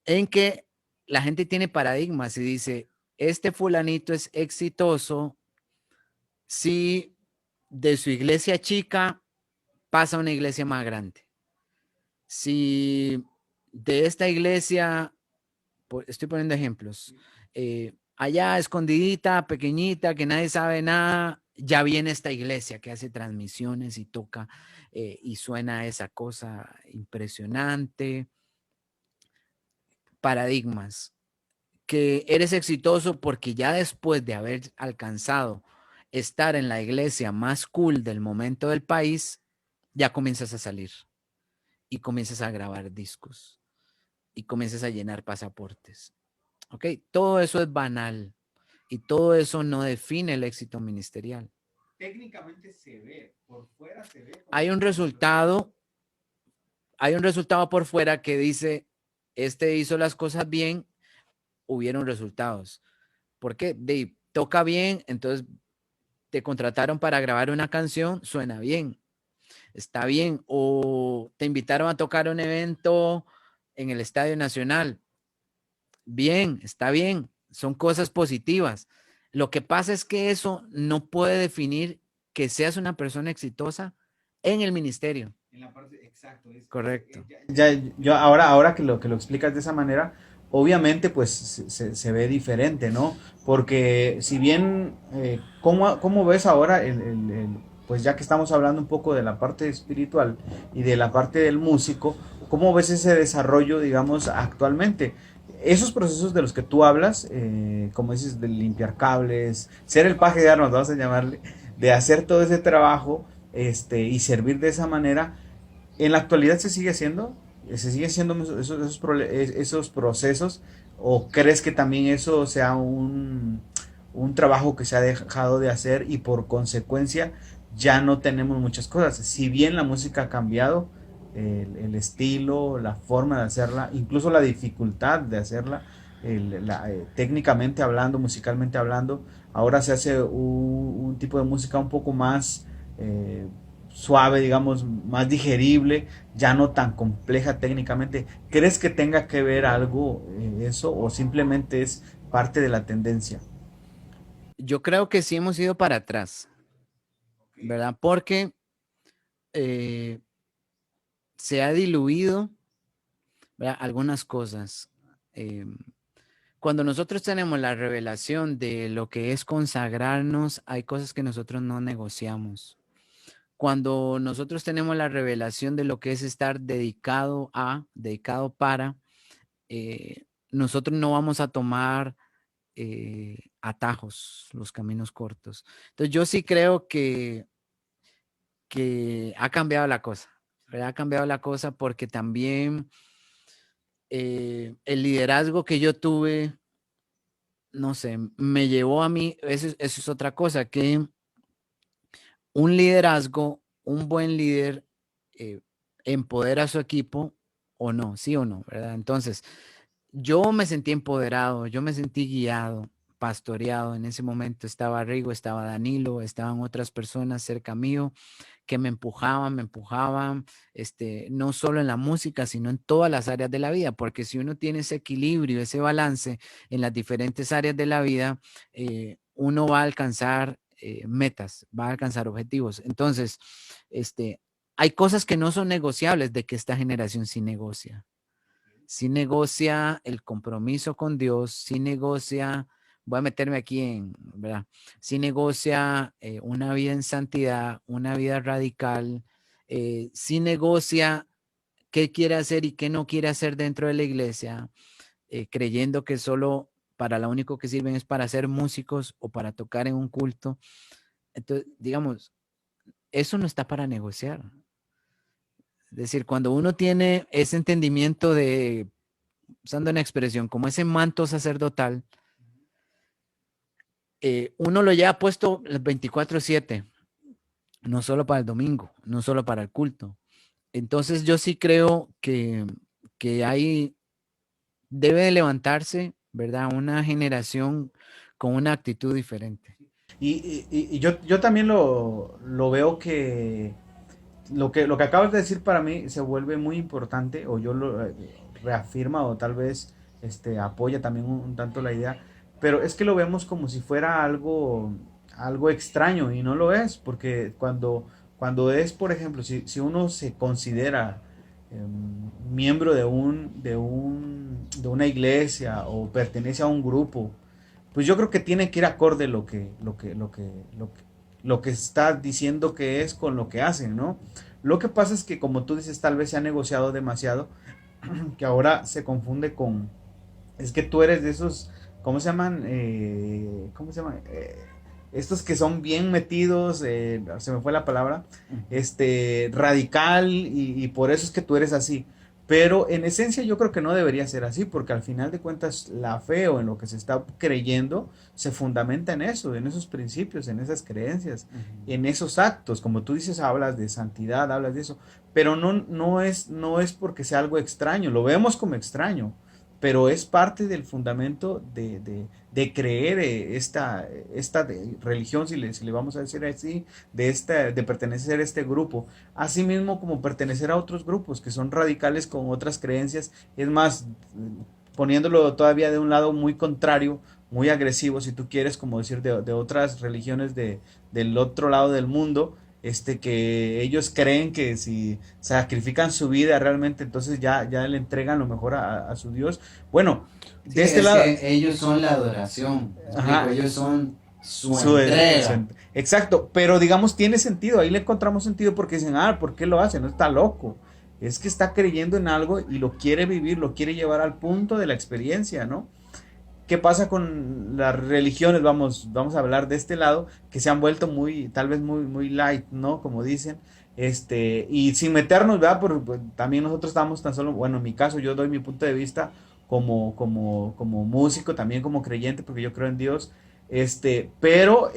En que la gente tiene paradigmas y dice, este fulanito es exitoso si de su iglesia chica pasa a una iglesia más grande. Si de esta iglesia, estoy poniendo ejemplos, allá escondidita, pequeñita, que nadie sabe nada, ya viene esta iglesia que hace transmisiones y toca y suena esa cosa impresionante. Paradigmas. Que eres exitoso porque ya después de haber alcanzado estar en la iglesia más cool del momento del país, ya comienzas a salir y comienzas a grabar discos y comienzas a llenar pasaportes. ¿Ok? Todo eso es banal y todo eso no define el éxito ministerial. Técnicamente se ve, por fuera se ve como Hay un resultado, hay un resultado por fuera que dice, este hizo las cosas bien, hubieron resultados. ¿Por qué? Toca bien, entonces te contrataron para grabar una canción, suena bien, está bien. O te invitaron a tocar un evento en el Estadio Nacional, bien, está bien, son cosas positivas. Lo que pasa es que eso no puede definir que seas una persona exitosa en el ministerio. en la parte, exacto, Correcto. yo ahora que lo explicas de esa manera, obviamente pues se ve diferente, ¿no? Porque si bien, ¿cómo ves ahora pues ya que estamos hablando un poco de la parte espiritual y de la parte del músico, ¿cómo ves ese desarrollo, digamos, actualmente? Esos procesos de los que tú hablas, como dices, de limpiar cables, ser el paje de armas, vamos a llamarle, de hacer todo ese trabajo, y servir de esa manera, en la actualidad se sigue haciendo esos procesos, o crees que también eso sea un trabajo que se ha dejado de hacer y por consecuencia ya no tenemos muchas cosas. Si bien la música ha cambiado, el estilo, la forma de hacerla, incluso la dificultad de hacerla, técnicamente hablando, musicalmente hablando, ahora se hace un tipo de música un poco más suave, digamos, más digerible, ya no tan compleja técnicamente. ¿Crees que tenga que ver algo eso o simplemente es parte de la tendencia? Yo creo que sí hemos ido para atrás, ¿verdad? Porque eh, se ha diluido, ¿verdad? Algunas cosas. Eh, Cuando nosotros tenemos la revelación de lo que es consagrarnos, hay cosas que nosotros no negociamos. Cuando nosotros tenemos la revelación de lo que es estar dedicado para, nosotros no vamos a tomar atajos, los caminos cortos. Entonces yo sí creo que ha cambiado la cosa, ¿verdad? Ha cambiado la cosa porque también el liderazgo que yo tuve, no sé, me llevó a mí, eso es otra cosa, que un liderazgo, un buen líder eh, empodera a su equipo o no, sí o no, ¿verdad? Entonces, yo me sentí empoderado, yo me sentí guiado, pastoreado. En ese momento estaba Rigo, estaba Danilo, estaban otras personas cerca mío que me empujaban, no solo en la música, sino en todas las áreas de la vida, porque si uno tiene ese equilibrio, ese balance en las diferentes áreas de la vida, uno va a alcanzar metas, va a alcanzar objetivos. Entonces, hay cosas que no son negociables, de que esta generación sí negocia. Sí negocia el compromiso con Dios, sí negocia, voy a meterme aquí ¿verdad? Sí negocia una vida en santidad, una vida radical, sí negocia qué quiere hacer y qué no quiere hacer dentro de la iglesia, creyendo que solo para lo único que sirven es para ser músicos o para tocar en un culto. Entonces, digamos, eso no está para negociar. Es decir, cuando uno tiene ese entendimiento de, usando una expresión, como ese manto sacerdotal, uno lo lleva puesto el 24/7, no solo para el domingo, no solo para el culto. Entonces yo sí creo que debe de levantarse, ¿verdad? Una generación con una actitud diferente. Y yo también lo veo que lo que acabas de decir para mí se vuelve muy importante, o yo lo reafirma, o tal vez apoya también un tanto la idea, pero es que lo vemos como si fuera algo extraño, y no lo es, porque cuando es, por ejemplo, si uno se considera miembro de una iglesia o pertenece a un grupo, pues yo creo que tiene que ir acorde lo que está diciendo que es con lo que hacen, ¿no? Lo que pasa es que, como tú dices, tal vez se ha negociado demasiado, que ahora se confunde es que tú eres de esos, ¿cómo se llaman? ¿Cómo se llaman? Estos que son bien metidos, se me fue la palabra, radical, y por eso es que tú eres así. Pero en esencia yo creo que no debería ser así, porque al final de cuentas la fe, o en lo que se está creyendo, se fundamenta en eso, en esos principios, en esas creencias, en esos actos. Como tú dices, hablas de santidad, hablas de eso, pero no es porque sea algo extraño, lo vemos como extraño, pero es parte del fundamento de creer esta religión, si le vamos a decir así, de pertenecer a este grupo. Asimismo, como pertenecer a otros grupos que son radicales con otras creencias, es más, poniéndolo todavía de un lado muy contrario, muy agresivo, si tú quieres, como decir, de otras religiones del otro lado del mundo, que ellos creen que si sacrifican su vida realmente, entonces ya le entregan lo mejor a su Dios. Bueno, Sí, de este lado... que ellos son la adoración. Ajá. Digo, ellos son su entrega. entrega. Exacto, pero digamos tiene sentido, ahí le encontramos sentido, porque dicen, ¿por qué lo hace? No está loco, es que está creyendo en algo y lo quiere vivir, lo quiere llevar al punto de la experiencia, ¿no? ¿Qué pasa con las religiones? Vamos a hablar de este lado, que se han vuelto tal vez muy light, ¿no? Como dicen, y sin meternos, ¿verdad? Pues, también nosotros estamos tan solo, bueno, en mi caso yo doy mi punto de vista como músico, también como creyente, porque yo creo en Dios, pero,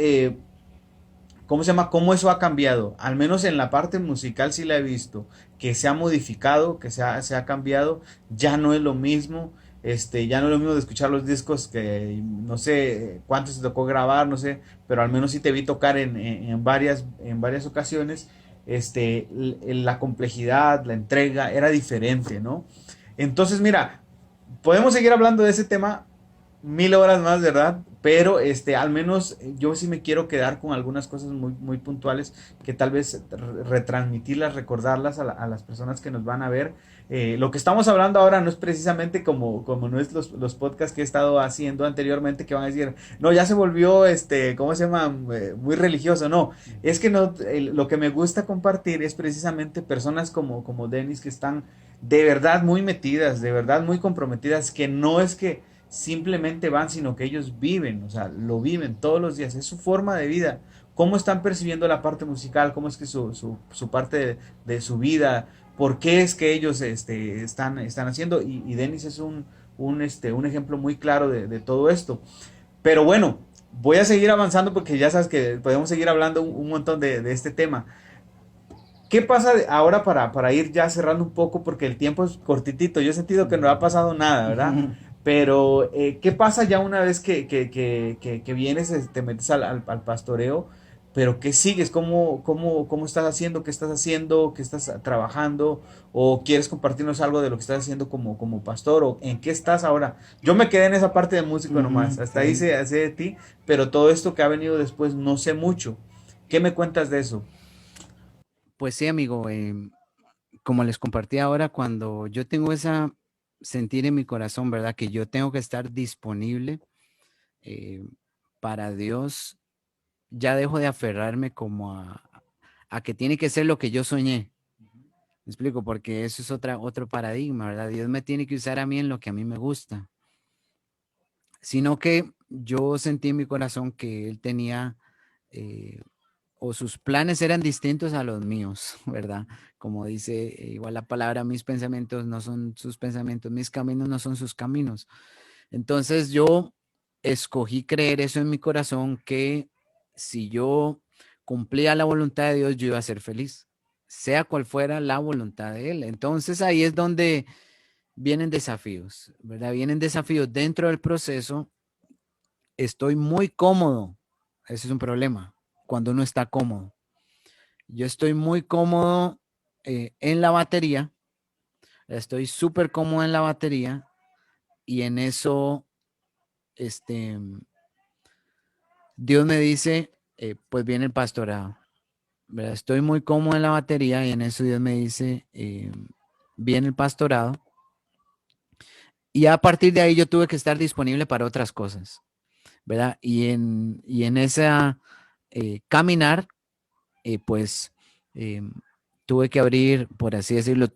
¿cómo se llama? ¿Cómo eso ha cambiado? Al menos en la parte musical sí la he visto, que se ha modificado, que se ha cambiado, ya no es lo mismo. Ya no es lo mismo de escuchar los discos, que no sé cuántos se tocó grabar, no sé, pero al menos sí te vi tocar en varias ocasiones. La complejidad, la entrega era diferente, ¿no? Entonces, mira, podemos seguir hablando de ese tema 1000 horas más, ¿verdad? Pero al menos yo sí me quiero quedar con algunas cosas muy puntuales, que tal vez retransmitirlas, recordarlas a las personas que nos van a ver. Lo que estamos hablando ahora no es precisamente como no es los podcasts que he estado haciendo anteriormente, que van a decir, no, ya se volvió, ¿cómo se llama? Muy religioso. No, es que no, lo que me gusta compartir es precisamente personas como Dennis, que están de verdad muy metidas, de verdad muy comprometidas, que no es que simplemente van, sino que ellos viven, o sea, lo viven todos los días, es su forma de vida. ¿Cómo están percibiendo la parte musical? ¿Cómo es que su parte de su vida? ¿Por qué es que ellos están haciendo? Y Dennis es un ejemplo muy claro de todo esto. Pero bueno, voy a seguir avanzando, porque ya sabes que podemos seguir hablando un montón de este tema. ¿Qué pasa ahora para ir ya cerrando un poco? Porque el tiempo es cortitito. Yo he sentido que no ha pasado nada, ¿verdad? Pero, ¿qué pasa ya una vez que vienes, te metes al pastoreo? pero ¿qué sigues? ¿Cómo estás haciendo? ¿Qué estás haciendo? ¿Qué estás trabajando? ¿O quieres compartirnos algo de lo que estás haciendo como pastor? ¿O en qué estás ahora? Yo me quedé en esa parte de músico nomás, Ujú, hasta ahí sí. sé de ti, pero todo esto que ha venido después no sé mucho. ¿Qué me cuentas de eso? Pues sí, amigo, como les compartí ahora, cuando yo tengo esa sentir en mi corazón, ¿verdad? Que yo tengo que estar disponible eh, para Dios, ya dejo de aferrarme como a que tiene que ser lo que yo soñé. Me explico, porque eso es otro paradigma, ¿verdad? Dios me tiene que usar a mí en lo que a mí me gusta, sino que yo sentí en mi corazón que Él tenía, o sus planes eran distintos a los míos, ¿verdad? Como dice igual la palabra, mis pensamientos no son sus pensamientos, mis caminos no son sus caminos. Entonces yo escogí creer eso en mi corazón, que si yo cumplía la voluntad de Dios, yo iba a ser feliz, sea cual fuera la voluntad de Él. Entonces ahí es donde vienen desafíos, ¿verdad? Vienen desafíos dentro del proceso. Estoy muy cómodo. Ese es un problema, cuando uno está cómodo. Yo estoy muy cómodo en la batería. Estoy súper cómodo en la batería y en eso, este, Dios me dice, pues viene el pastorado, ¿verdad? Estoy muy cómodo en la batería y en eso Dios me dice, viene el pastorado. Y a partir de ahí yo tuve que estar disponible para otras cosas, ¿verdad? Y en esa caminar, pues tuve que abrir, por así decirlo,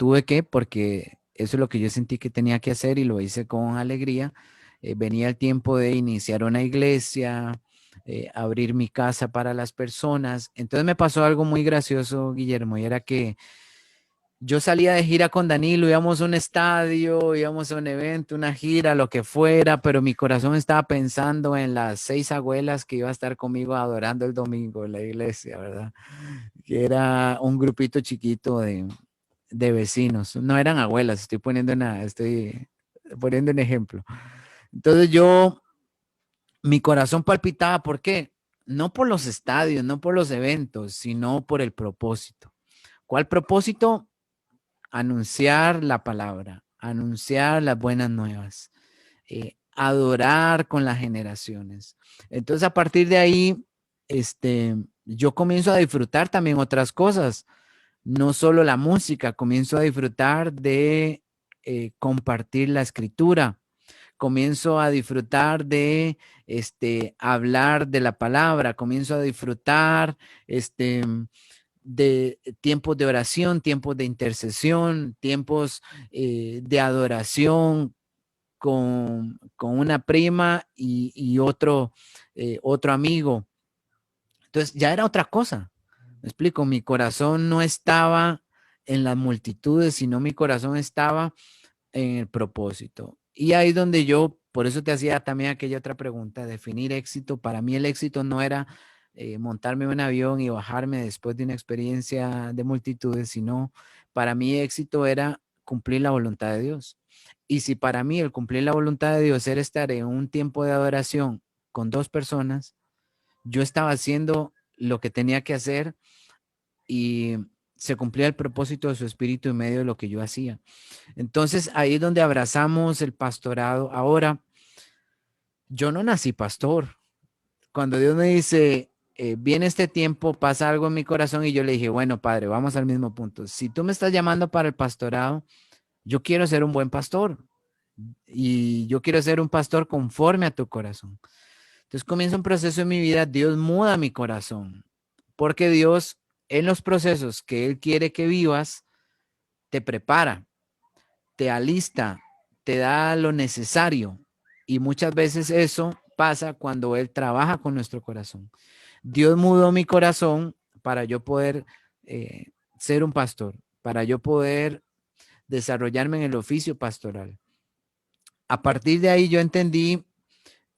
porque eso es lo que yo sentí que tenía que hacer y lo hice con alegría. Venía el tiempo de iniciar una iglesia, abrir mi casa para las personas. Entonces me pasó algo muy gracioso, Guillermo, y era que yo salía de gira con Danilo, íbamos a un estadio, íbamos a un evento, una gira, lo que fuera, pero mi corazón estaba pensando en las 6 abuelas que iba a estar conmigo adorando el domingo en la iglesia, ¿verdad? Que era un grupito chiquito de vecinos. No eran abuelas, estoy poniendo un ejemplo. Entonces mi corazón palpitaba, ¿por qué? No por los estadios, no por los eventos, sino por el propósito. ¿Cuál propósito? Anunciar la palabra, anunciar las buenas nuevas, adorar con las generaciones. Entonces, a partir de ahí, yo comienzo a disfrutar también otras cosas, no solo la música, comienzo a disfrutar de compartir la escritura, comienzo a disfrutar de hablar de la palabra, comienzo a disfrutar de tiempos de oración, tiempos de intercesión, tiempos de adoración con una prima y otro amigo. Entonces ya era otra cosa. Me explico, mi corazón no estaba en las multitudes, sino mi corazón estaba en el propósito. Y ahí donde yo, por eso te hacía también aquella otra pregunta, definir éxito. Para mí el éxito no era montarme en un avión y bajarme después de una experiencia de multitudes, sino para mí éxito era cumplir la voluntad de Dios. Y si para mí el cumplir la voluntad de Dios era estar en un tiempo de adoración con 2 personas, yo estaba haciendo lo que tenía que hacer y se cumplía el propósito de su espíritu en medio de lo que yo hacía. Entonces ahí es donde abrazamos el pastorado. Ahora, yo no nací pastor. Cuando Dios me dice, viene este tiempo, pasa algo en mi corazón y yo le dije, bueno, Padre, vamos al mismo punto. Si tú me estás llamando para el pastorado, yo quiero ser un buen pastor y yo quiero ser un pastor conforme a tu corazón. Entonces comienza un proceso en mi vida, Dios muda mi corazón, porque Dios en los procesos que Él quiere que vivas, te prepara, te alista, te da lo necesario. Y muchas veces eso pasa cuando Él trabaja con nuestro corazón. Dios mudó mi corazón para yo poder ser un pastor, para yo poder desarrollarme en el oficio pastoral. A partir de ahí yo entendí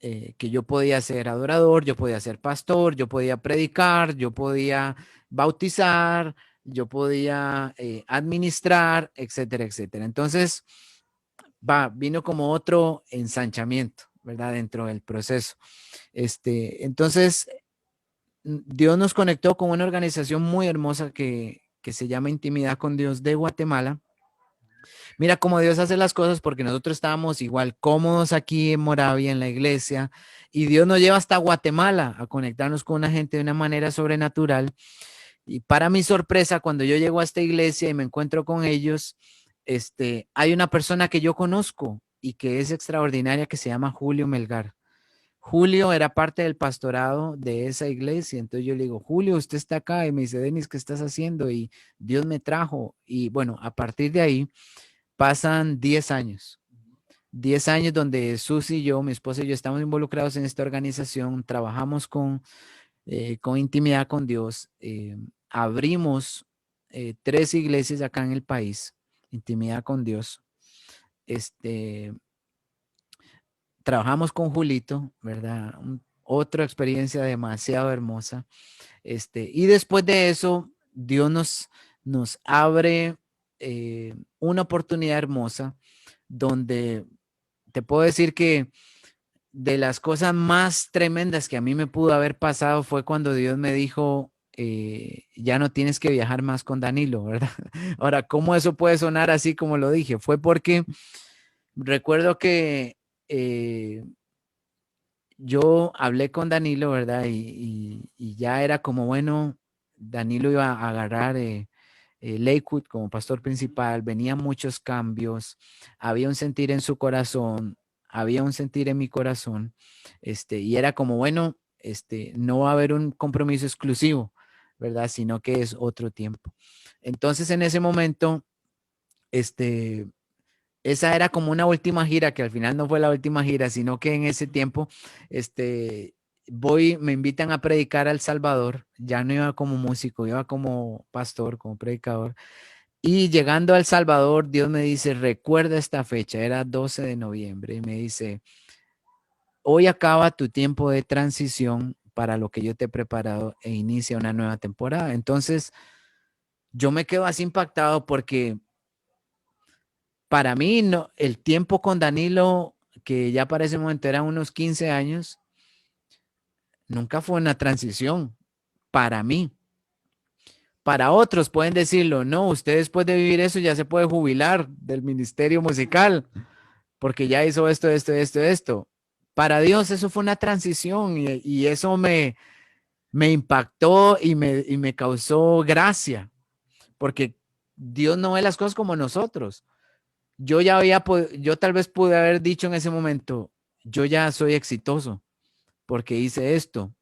que yo podía ser adorador, yo podía ser pastor, yo podía predicar, yo podía bautizar, yo podía administrar, etcétera, etcétera. Entonces, vino como otro ensanchamiento, ¿verdad? Dentro del proceso. Entonces, Dios nos conectó con una organización muy hermosa que se llama Intimidad con Dios de Guatemala. Mira cómo Dios hace las cosas, porque nosotros estábamos igual cómodos aquí en Moravia, en la iglesia, y Dios nos lleva hasta Guatemala a conectarnos con una gente de una manera sobrenatural. Y para mi sorpresa, cuando yo llego a esta iglesia y me encuentro con ellos, hay una persona que yo conozco y que es extraordinaria, que se llama Julio Melgar. Julio era parte del pastorado de esa iglesia. Entonces yo le digo, Julio, usted está acá. Y me dice, Denis, ¿qué estás haciendo? Y Dios me trajo. Y bueno, a partir de ahí pasan 10 años. 10 años donde Susi y yo, mi esposa y yo, estamos involucrados en esta organización. Trabajamos con intimidad con Dios. Abrimos 3 iglesias acá en el país. Intimidad con Dios. Trabajamos con Julito, ¿verdad? Otra experiencia demasiado hermosa. Y después de eso, Dios nos abre una oportunidad hermosa donde te puedo decir que de las cosas más tremendas que a mí me pudo haber pasado fue cuando Dios me dijo, ya no tienes que viajar más con Danilo, ¿verdad? Ahora, ¿cómo eso puede sonar así como lo dije? Fue porque recuerdo que yo hablé con Danilo, ¿verdad? Y ya era como, bueno, Danilo iba a agarrar Lakewood como pastor principal, venían muchos cambios, había un sentir en su corazón, había un sentir en mi corazón, y era como, bueno, no va a haber un compromiso exclusivo, ¿verdad? Sino que es otro tiempo. Entonces, en ese momento, esa era como una última gira, que al final no fue la última gira, sino que en ese tiempo, me invitan a predicar a El Salvador. Ya no iba como músico, iba como pastor, como predicador. Y llegando a El Salvador, Dios me dice, recuerda esta fecha, era 12 de noviembre, y me dice, hoy acaba tu tiempo de transición para lo que yo te he preparado e inicia una nueva temporada. Entonces, yo me quedo así impactado porque para mí, no, el tiempo con Danilo, que ya para ese momento eran unos 15 años, nunca fue una transición para mí. Para otros pueden decirlo, no, usted después de vivir eso ya se puede jubilar del ministerio musical, porque ya hizo esto, esto, esto, esto. Para Dios eso fue una transición y eso me impactó y me causó gracia, porque Dios no ve las cosas como nosotros. Yo tal vez pude haber dicho en ese momento, yo ya soy exitoso porque hice esto,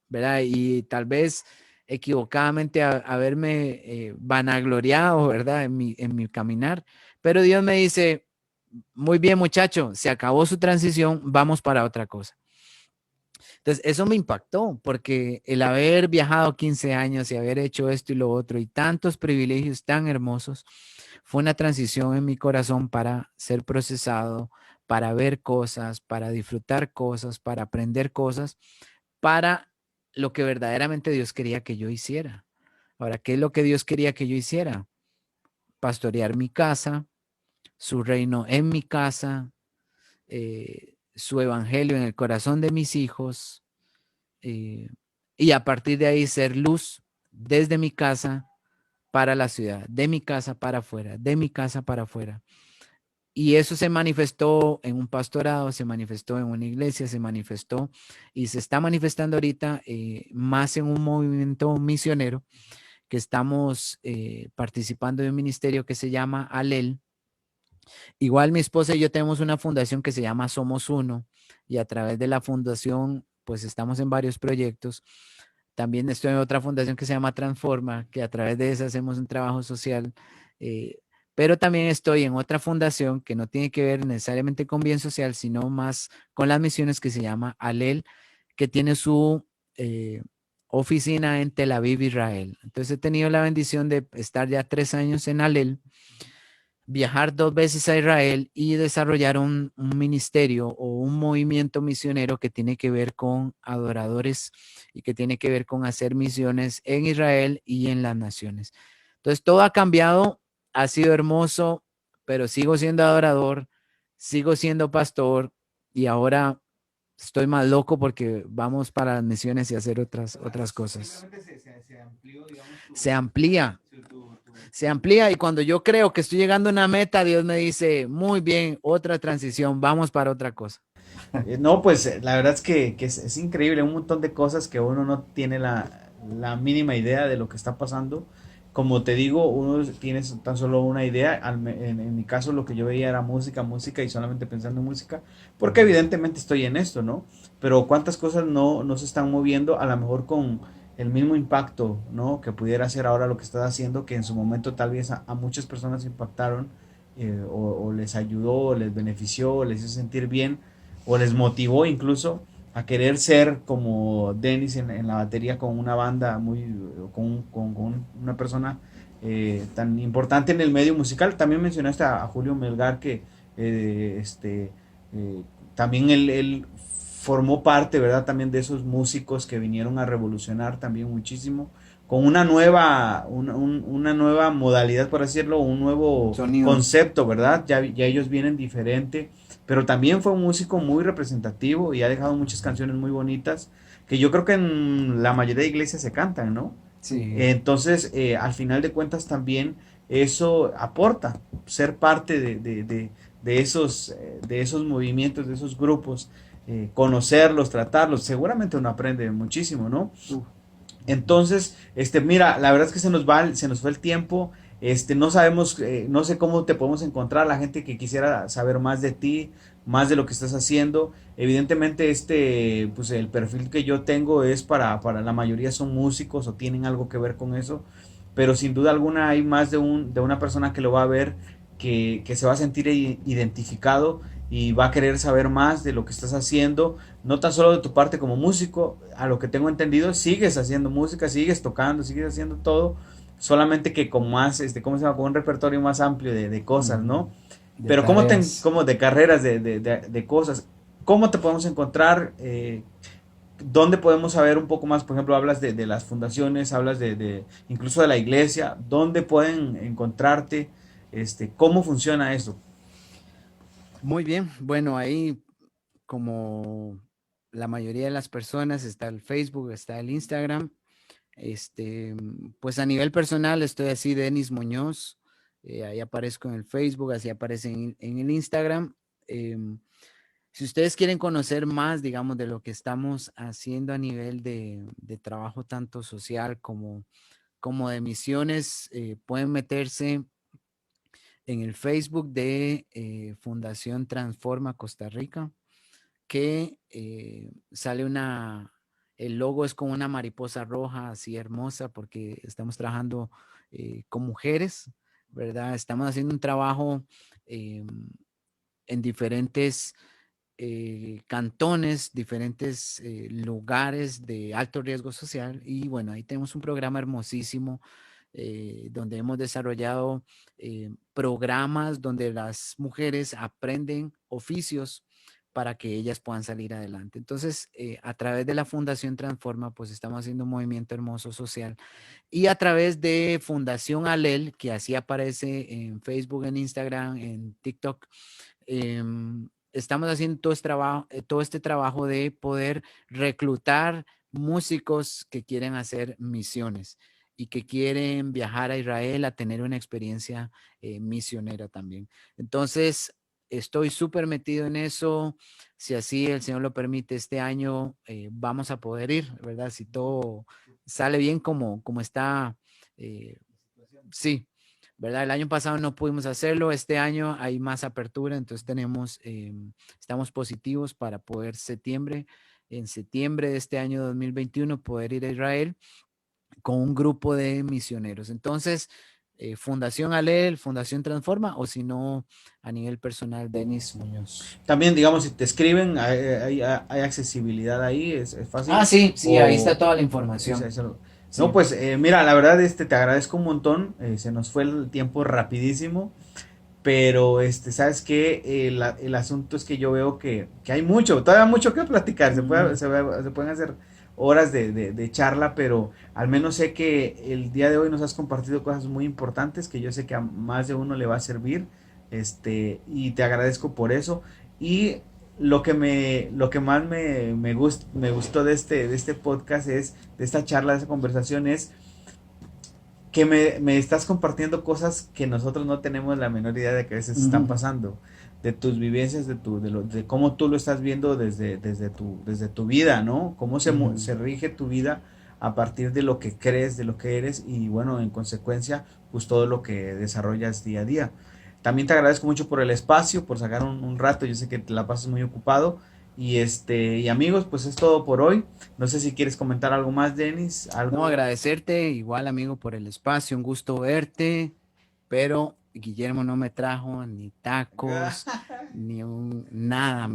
¿verdad? Y tal vez equivocadamente haberme vanagloriado, ¿verdad? En mi caminar. Pero Dios me dice, muy bien, muchacho, se acabó su transición, vamos para otra cosa. Entonces, eso me impactó porque el haber viajado 15 años y haber hecho esto y lo otro y tantos privilegios tan hermosos, fue una transición en mi corazón para ser procesado, para ver cosas, para disfrutar cosas, para aprender cosas, para lo que verdaderamente Dios quería que yo hiciera. Ahora, ¿qué es lo que Dios quería que yo hiciera? Pastorear mi casa, su reino en mi casa, su evangelio en el corazón de mis hijos, y a partir de ahí ser luz desde mi casa para la ciudad, de mi casa para afuera, de mi casa para afuera. Y eso se manifestó en un pastorado, se manifestó en una iglesia, se manifestó y se está manifestando ahorita más en un movimiento misionero que estamos participando de un ministerio que se llama Alel. Igual mi esposa y yo tenemos una fundación que se llama Somos Uno y a través de la fundación pues estamos en varios proyectos. También estoy en otra fundación que se llama Transforma, que a través de esa hacemos un trabajo social. eh, pero también estoy en otra fundación que no tiene que ver necesariamente con bien social, sino más con las misiones, que se llama Alel, que tiene su oficina en Tel Aviv, Israel. Entonces he tenido la bendición de estar ya 3 años en Alel, viajar 2 veces a Israel y desarrollar un ministerio o un movimiento misionero que tiene que ver con adoradores y que tiene que ver con hacer misiones en Israel y en las naciones. Entonces, todo ha cambiado, ha sido hermoso, pero sigo siendo adorador, sigo siendo pastor y ahora estoy más loco porque vamos para las misiones y hacer otras cosas. Se amplió, digamos, Se amplía. tu- Se amplía y cuando yo creo que estoy llegando a una meta, Dios me dice, muy bien, otra transición, vamos para otra cosa. No, pues la verdad es que es increíble, un montón de cosas que uno no tiene la mínima idea de lo que está pasando. Como te digo, uno tiene tan solo una idea. En mi caso, lo que yo veía era música, música y solamente pensando en música, porque evidentemente estoy en esto, ¿no? Pero cuántas cosas no se están moviendo, a lo mejor con el mismo impacto, ¿no? Que pudiera hacer ahora lo que estás haciendo, que en su momento tal vez a muchas personas impactaron, o les ayudó, o les benefició, o les hizo sentir bien o les motivó incluso a querer ser como Dennis en la batería con una banda con una persona tan importante en el medio musical. También mencionaste a Julio Melgar que eh, este, eh, también él formó parte, ¿verdad? También de esos músicos que vinieron a revolucionar también muchísimo con una nueva modalidad, por decirlo, un nuevo Sonido. concepto, ¿verdad? Ya ellos vienen diferente, pero también fue un músico muy representativo y ha dejado muchas canciones muy bonitas que yo creo que en la mayoría de iglesias se cantan, ¿no? Sí. Entonces, al final de cuentas también eso aporta ser parte de esos movimientos, de esos grupos, conocerlos, tratarlos, seguramente uno aprende muchísimo, ¿no? Entonces, mira, la verdad es que se nos fue el tiempo. No sabemos, no sé cómo te podemos encontrar, la gente que quisiera saber más de ti, más de lo que estás haciendo. Evidentemente, pues el perfil que yo tengo es para la mayoría son músicos o tienen algo que ver con eso, pero sin duda alguna hay más de una persona que lo va a ver, que se va a sentir identificado y va a querer saber más de lo que estás haciendo, no tan solo de tu parte como músico. A lo que tengo entendido, sigues haciendo música, sigues tocando, sigues haciendo todo, solamente que con más, ¿cómo se llama? Con un repertorio más amplio de cosas, ¿no? De Pero tareas. como de carreras, de cosas, ¿cómo te podemos encontrar? ¿Dónde podemos saber un poco más? Por ejemplo, hablas de las fundaciones, hablas incluso de la iglesia, ¿dónde pueden encontrarte? ¿Cómo funciona eso? Muy bien, bueno, ahí como la mayoría de las personas está el Facebook, está el Instagram. Pues a nivel personal estoy así, Denis Muñoz, ahí aparezco en el Facebook, así aparece en el Instagram. Em, si ustedes quieren conocer más, digamos, de lo que estamos haciendo a nivel de trabajo tanto social como de misiones, pueden meterse en el Facebook de Fundación Transforma Costa Rica, que sale el logo es como una mariposa roja, así hermosa, porque estamos trabajando con mujeres, ¿verdad? Estamos haciendo un trabajo eh, en diferentes cantones, diferentes lugares de alto riesgo social. Y bueno, ahí tenemos un programa hermosísimo donde hemos desarrollado programas donde las mujeres aprenden oficios para que ellas puedan salir adelante. Entonces, a través de la Fundación Transforma, pues estamos haciendo un movimiento hermoso social y a través de Fundación Alel, que así aparece en Facebook, en Instagram, en TikTok, estamos haciendo todo este trabajo de poder reclutar músicos que quieren hacer misiones y que quieren viajar a Israel a tener una experiencia misionera también. Entonces, estoy súper metido en eso. Si así el Señor lo permite, este año vamos a poder ir, ¿verdad? Si todo sale bien como está. eh, sí, ¿verdad? El año pasado no pudimos hacerlo, este año hay más apertura, entonces estamos positivos para poder en septiembre de este año 2021, poder ir a Israel con un grupo de misioneros. Entonces, Fundación Alel, Fundación Transforma, o si no, a nivel personal, Denis Muñoz. También, digamos, si te escriben, hay accesibilidad ahí, es fácil. Ah, sí, sí, ahí está O, toda la esa- información. esa- no, Sí. pues mira, la verdad, te agradezco un montón. Se nos fue el tiempo rapidísimo. Pero, ¿sabes qué? El asunto es que yo veo que hay todavía mucho que platicar. Se pueden hacer horas de charla, pero al menos sé que el día de hoy nos has compartido cosas muy importantes que yo sé que a más de uno le va a servir. Y te agradezco por eso. Y lo que más me gustó de este podcast es, de esta charla, de esta conversación es que me estás compartiendo cosas que nosotros no tenemos la menor idea de que a veces están pasando, de tus vivencias, de cómo tú lo estás viendo desde tu vida, ¿no? Cómo se rige tu vida a partir de lo que crees, de lo que eres y bueno, en consecuencia, pues todo lo que desarrollas día a día. También te agradezco mucho por el espacio, por sacar un rato, yo sé que te la pasas muy ocupado y amigos, pues es todo por hoy. No sé si quieres comentar algo más, Denis, No, algo. agradecerte igual, amigo, por el espacio, un gusto verte, pero Guillermo no me trajo ni tacos, No, nada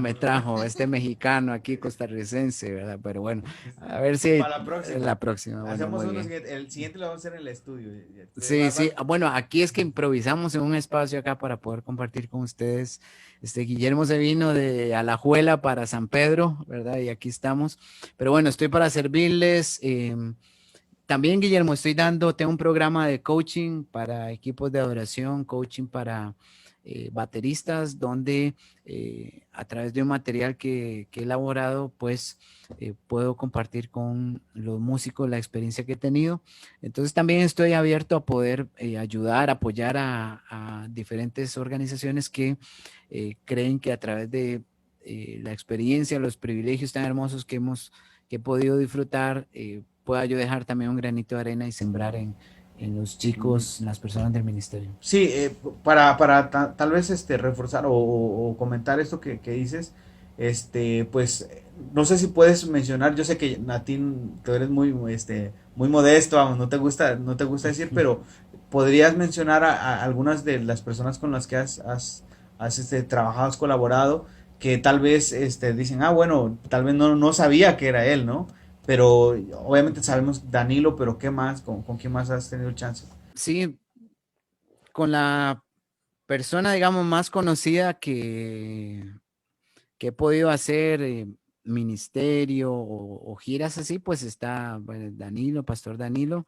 me trajo este mexicano aquí costarricense, ¿verdad? Pero bueno, a ver si para la próxima. la próxima, bueno, Hacemos muy uno bien. siguiente. El siguiente lo vamos a hacer en el estudio. Sí, sí. Bueno, aquí es que improvisamos en un espacio acá para poder compartir con ustedes. Guillermo se vino de Alajuela para San Pedro, ¿verdad? Y aquí estamos. Pero bueno, estoy para servirles. También, Guillermo, tengo un programa de coaching para equipos de adoración, coaching para bateristas, donde a través de un material que he elaborado, pues puedo compartir con los músicos la experiencia que he tenido. Entonces también estoy abierto a poder ayudar, apoyar a diferentes organizaciones que creen que a través de la experiencia, los privilegios tan hermosos que he podido disfrutar, pueda yo dejar también un granito de arena y sembrar en los chicos, en las personas del ministerio. Sí, tal vez reforzar o comentar esto que dices, pues no sé si puedes mencionar, yo sé que a ti tú eres muy modesto, vamos, no te gusta decir, pero podrías mencionar a algunas de las personas con las que has trabajado, has colaborado, que tal vez dicen, ah, bueno, tal vez no sabía que era él, ¿no? Pero obviamente sabemos Danilo, pero ¿qué más? Con quién más has tenido chance? Sí, con la persona, digamos, más conocida que he podido hacer ministerio o giras así, pues está bueno, Danilo, Pastor Danilo,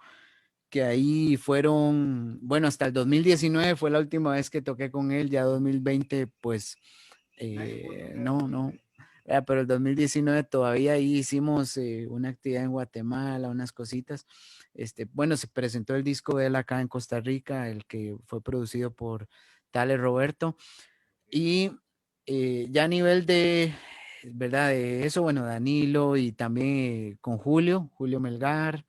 que ahí fueron, bueno, hasta el 2019 fue la última vez que toqué con él, ya 2020, pues no, pero el 2019 todavía ahí hicimos una actividad en Guatemala, unas cositas. Bueno, se presentó el disco de él acá en Costa Rica, el que fue producido por Tale Roberto. Y ya a nivel de, ¿verdad? De eso, bueno, Danilo y también con Julio Melgar.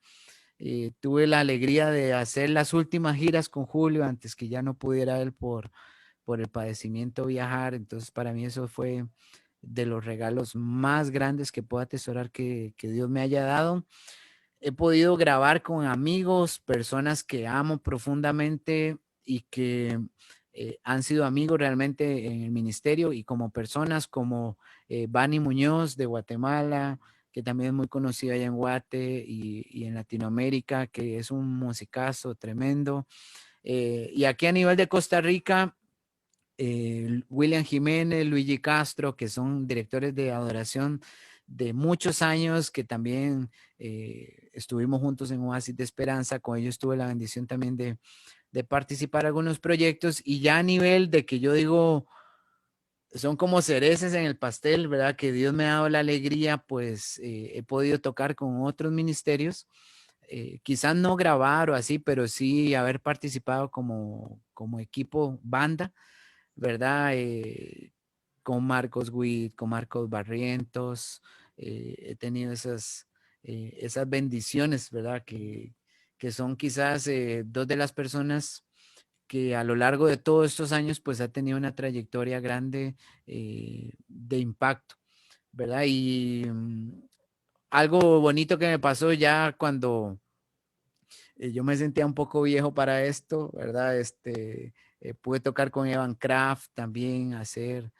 Tuve la alegría de hacer las últimas giras con Julio antes que ya no pudiera él por el padecimiento viajar. Entonces, para mí eso fue de los regalos más grandes que puedo atesorar que Dios me haya dado. He podido grabar con amigos, personas que amo profundamente y que han sido amigos realmente en el ministerio y como personas como Bani Muñoz de Guatemala, que también es muy conocido allá en Guate y en Latinoamérica, que es un musicazo tremendo. Y aquí a nivel de Costa Rica, William Jiménez, Luigi Castro, que son directores de adoración de muchos años, que también estuvimos juntos en Oasis de Esperanza. Con ellos tuve la bendición también de participar en algunos proyectos y ya a nivel de que yo digo, son como cereces en el pastel, ¿verdad? Que Dios me ha dado la alegría, pues he podido tocar con otros ministerios. Quizás no grabar o así, pero sí haber participado como equipo banda, ¿verdad? Con Marcos Witt, con Marcos Barrientos, he tenido esas bendiciones, ¿verdad? Que son quizás dos de las personas que a lo largo de todos estos años pues ha tenido una trayectoria grande de impacto, ¿verdad? Y algo bonito que me pasó ya cuando yo me sentía un poco viejo para esto, ¿verdad? Pude tocar con Evan Kraft también, hacer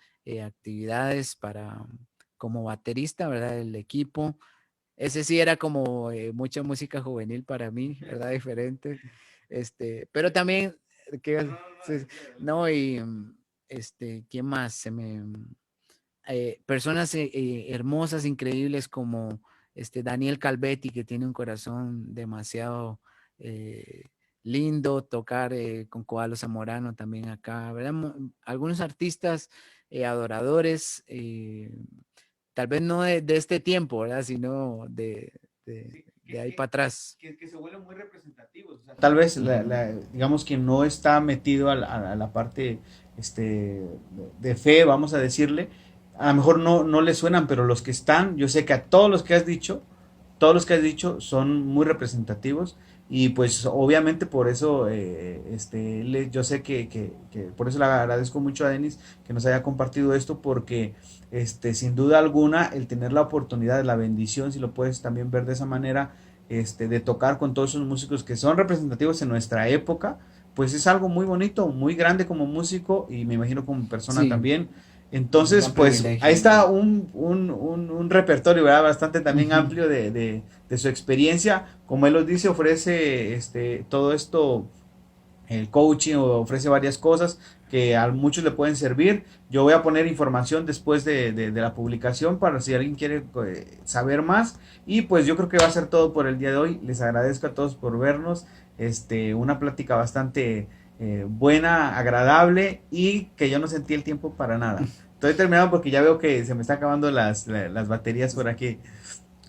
actividades como baterista, ¿verdad? El equipo. Ese sí era como mucha música juvenil para mí, ¿verdad? Diferente. Pero también, que, sí, no, y ¿quién más? Personas hermosas, increíbles como Daniel Calvetti, que tiene un corazón demasiado lindo tocar con Koalo Zamorano también acá, ¿verdad? Algunos artistas adoradores, tal vez no de este tiempo, ¿verdad? Sino de ahí para atrás. Que se vuelven muy representativos. O sea, tal vez, digamos, quien no está metido a la parte de fe, vamos a decirle, a lo mejor no le suenan, pero los que están, yo sé que a todos los que has dicho son muy representativos y pues obviamente por eso yo sé que por eso le agradezco mucho a Denis que nos haya compartido esto porque sin duda alguna el tener la oportunidad, la bendición, si lo puedes también ver de esa manera, de tocar con todos esos músicos que son representativos en nuestra época, pues es algo muy bonito, muy grande como músico y me imagino como persona Sí, también. Entonces, pues ahí está un repertorio, ¿verdad? Bastante también amplio de su experiencia. Como él los dice, ofrece todo esto, el coaching, o ofrece varias cosas que a muchos le pueden servir. Yo voy a poner información después de la publicación para si alguien quiere saber más. Y pues yo creo que va a ser todo por el día de hoy. Les agradezco a todos por vernos. Una plática bastante buena, agradable y que yo no sentí el tiempo para nada. Estoy terminado porque ya veo que se me están acabando las baterías por aquí.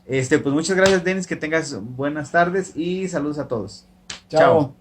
Pues muchas gracias, Denis, que tengas buenas tardes y saludos a todos. Chao.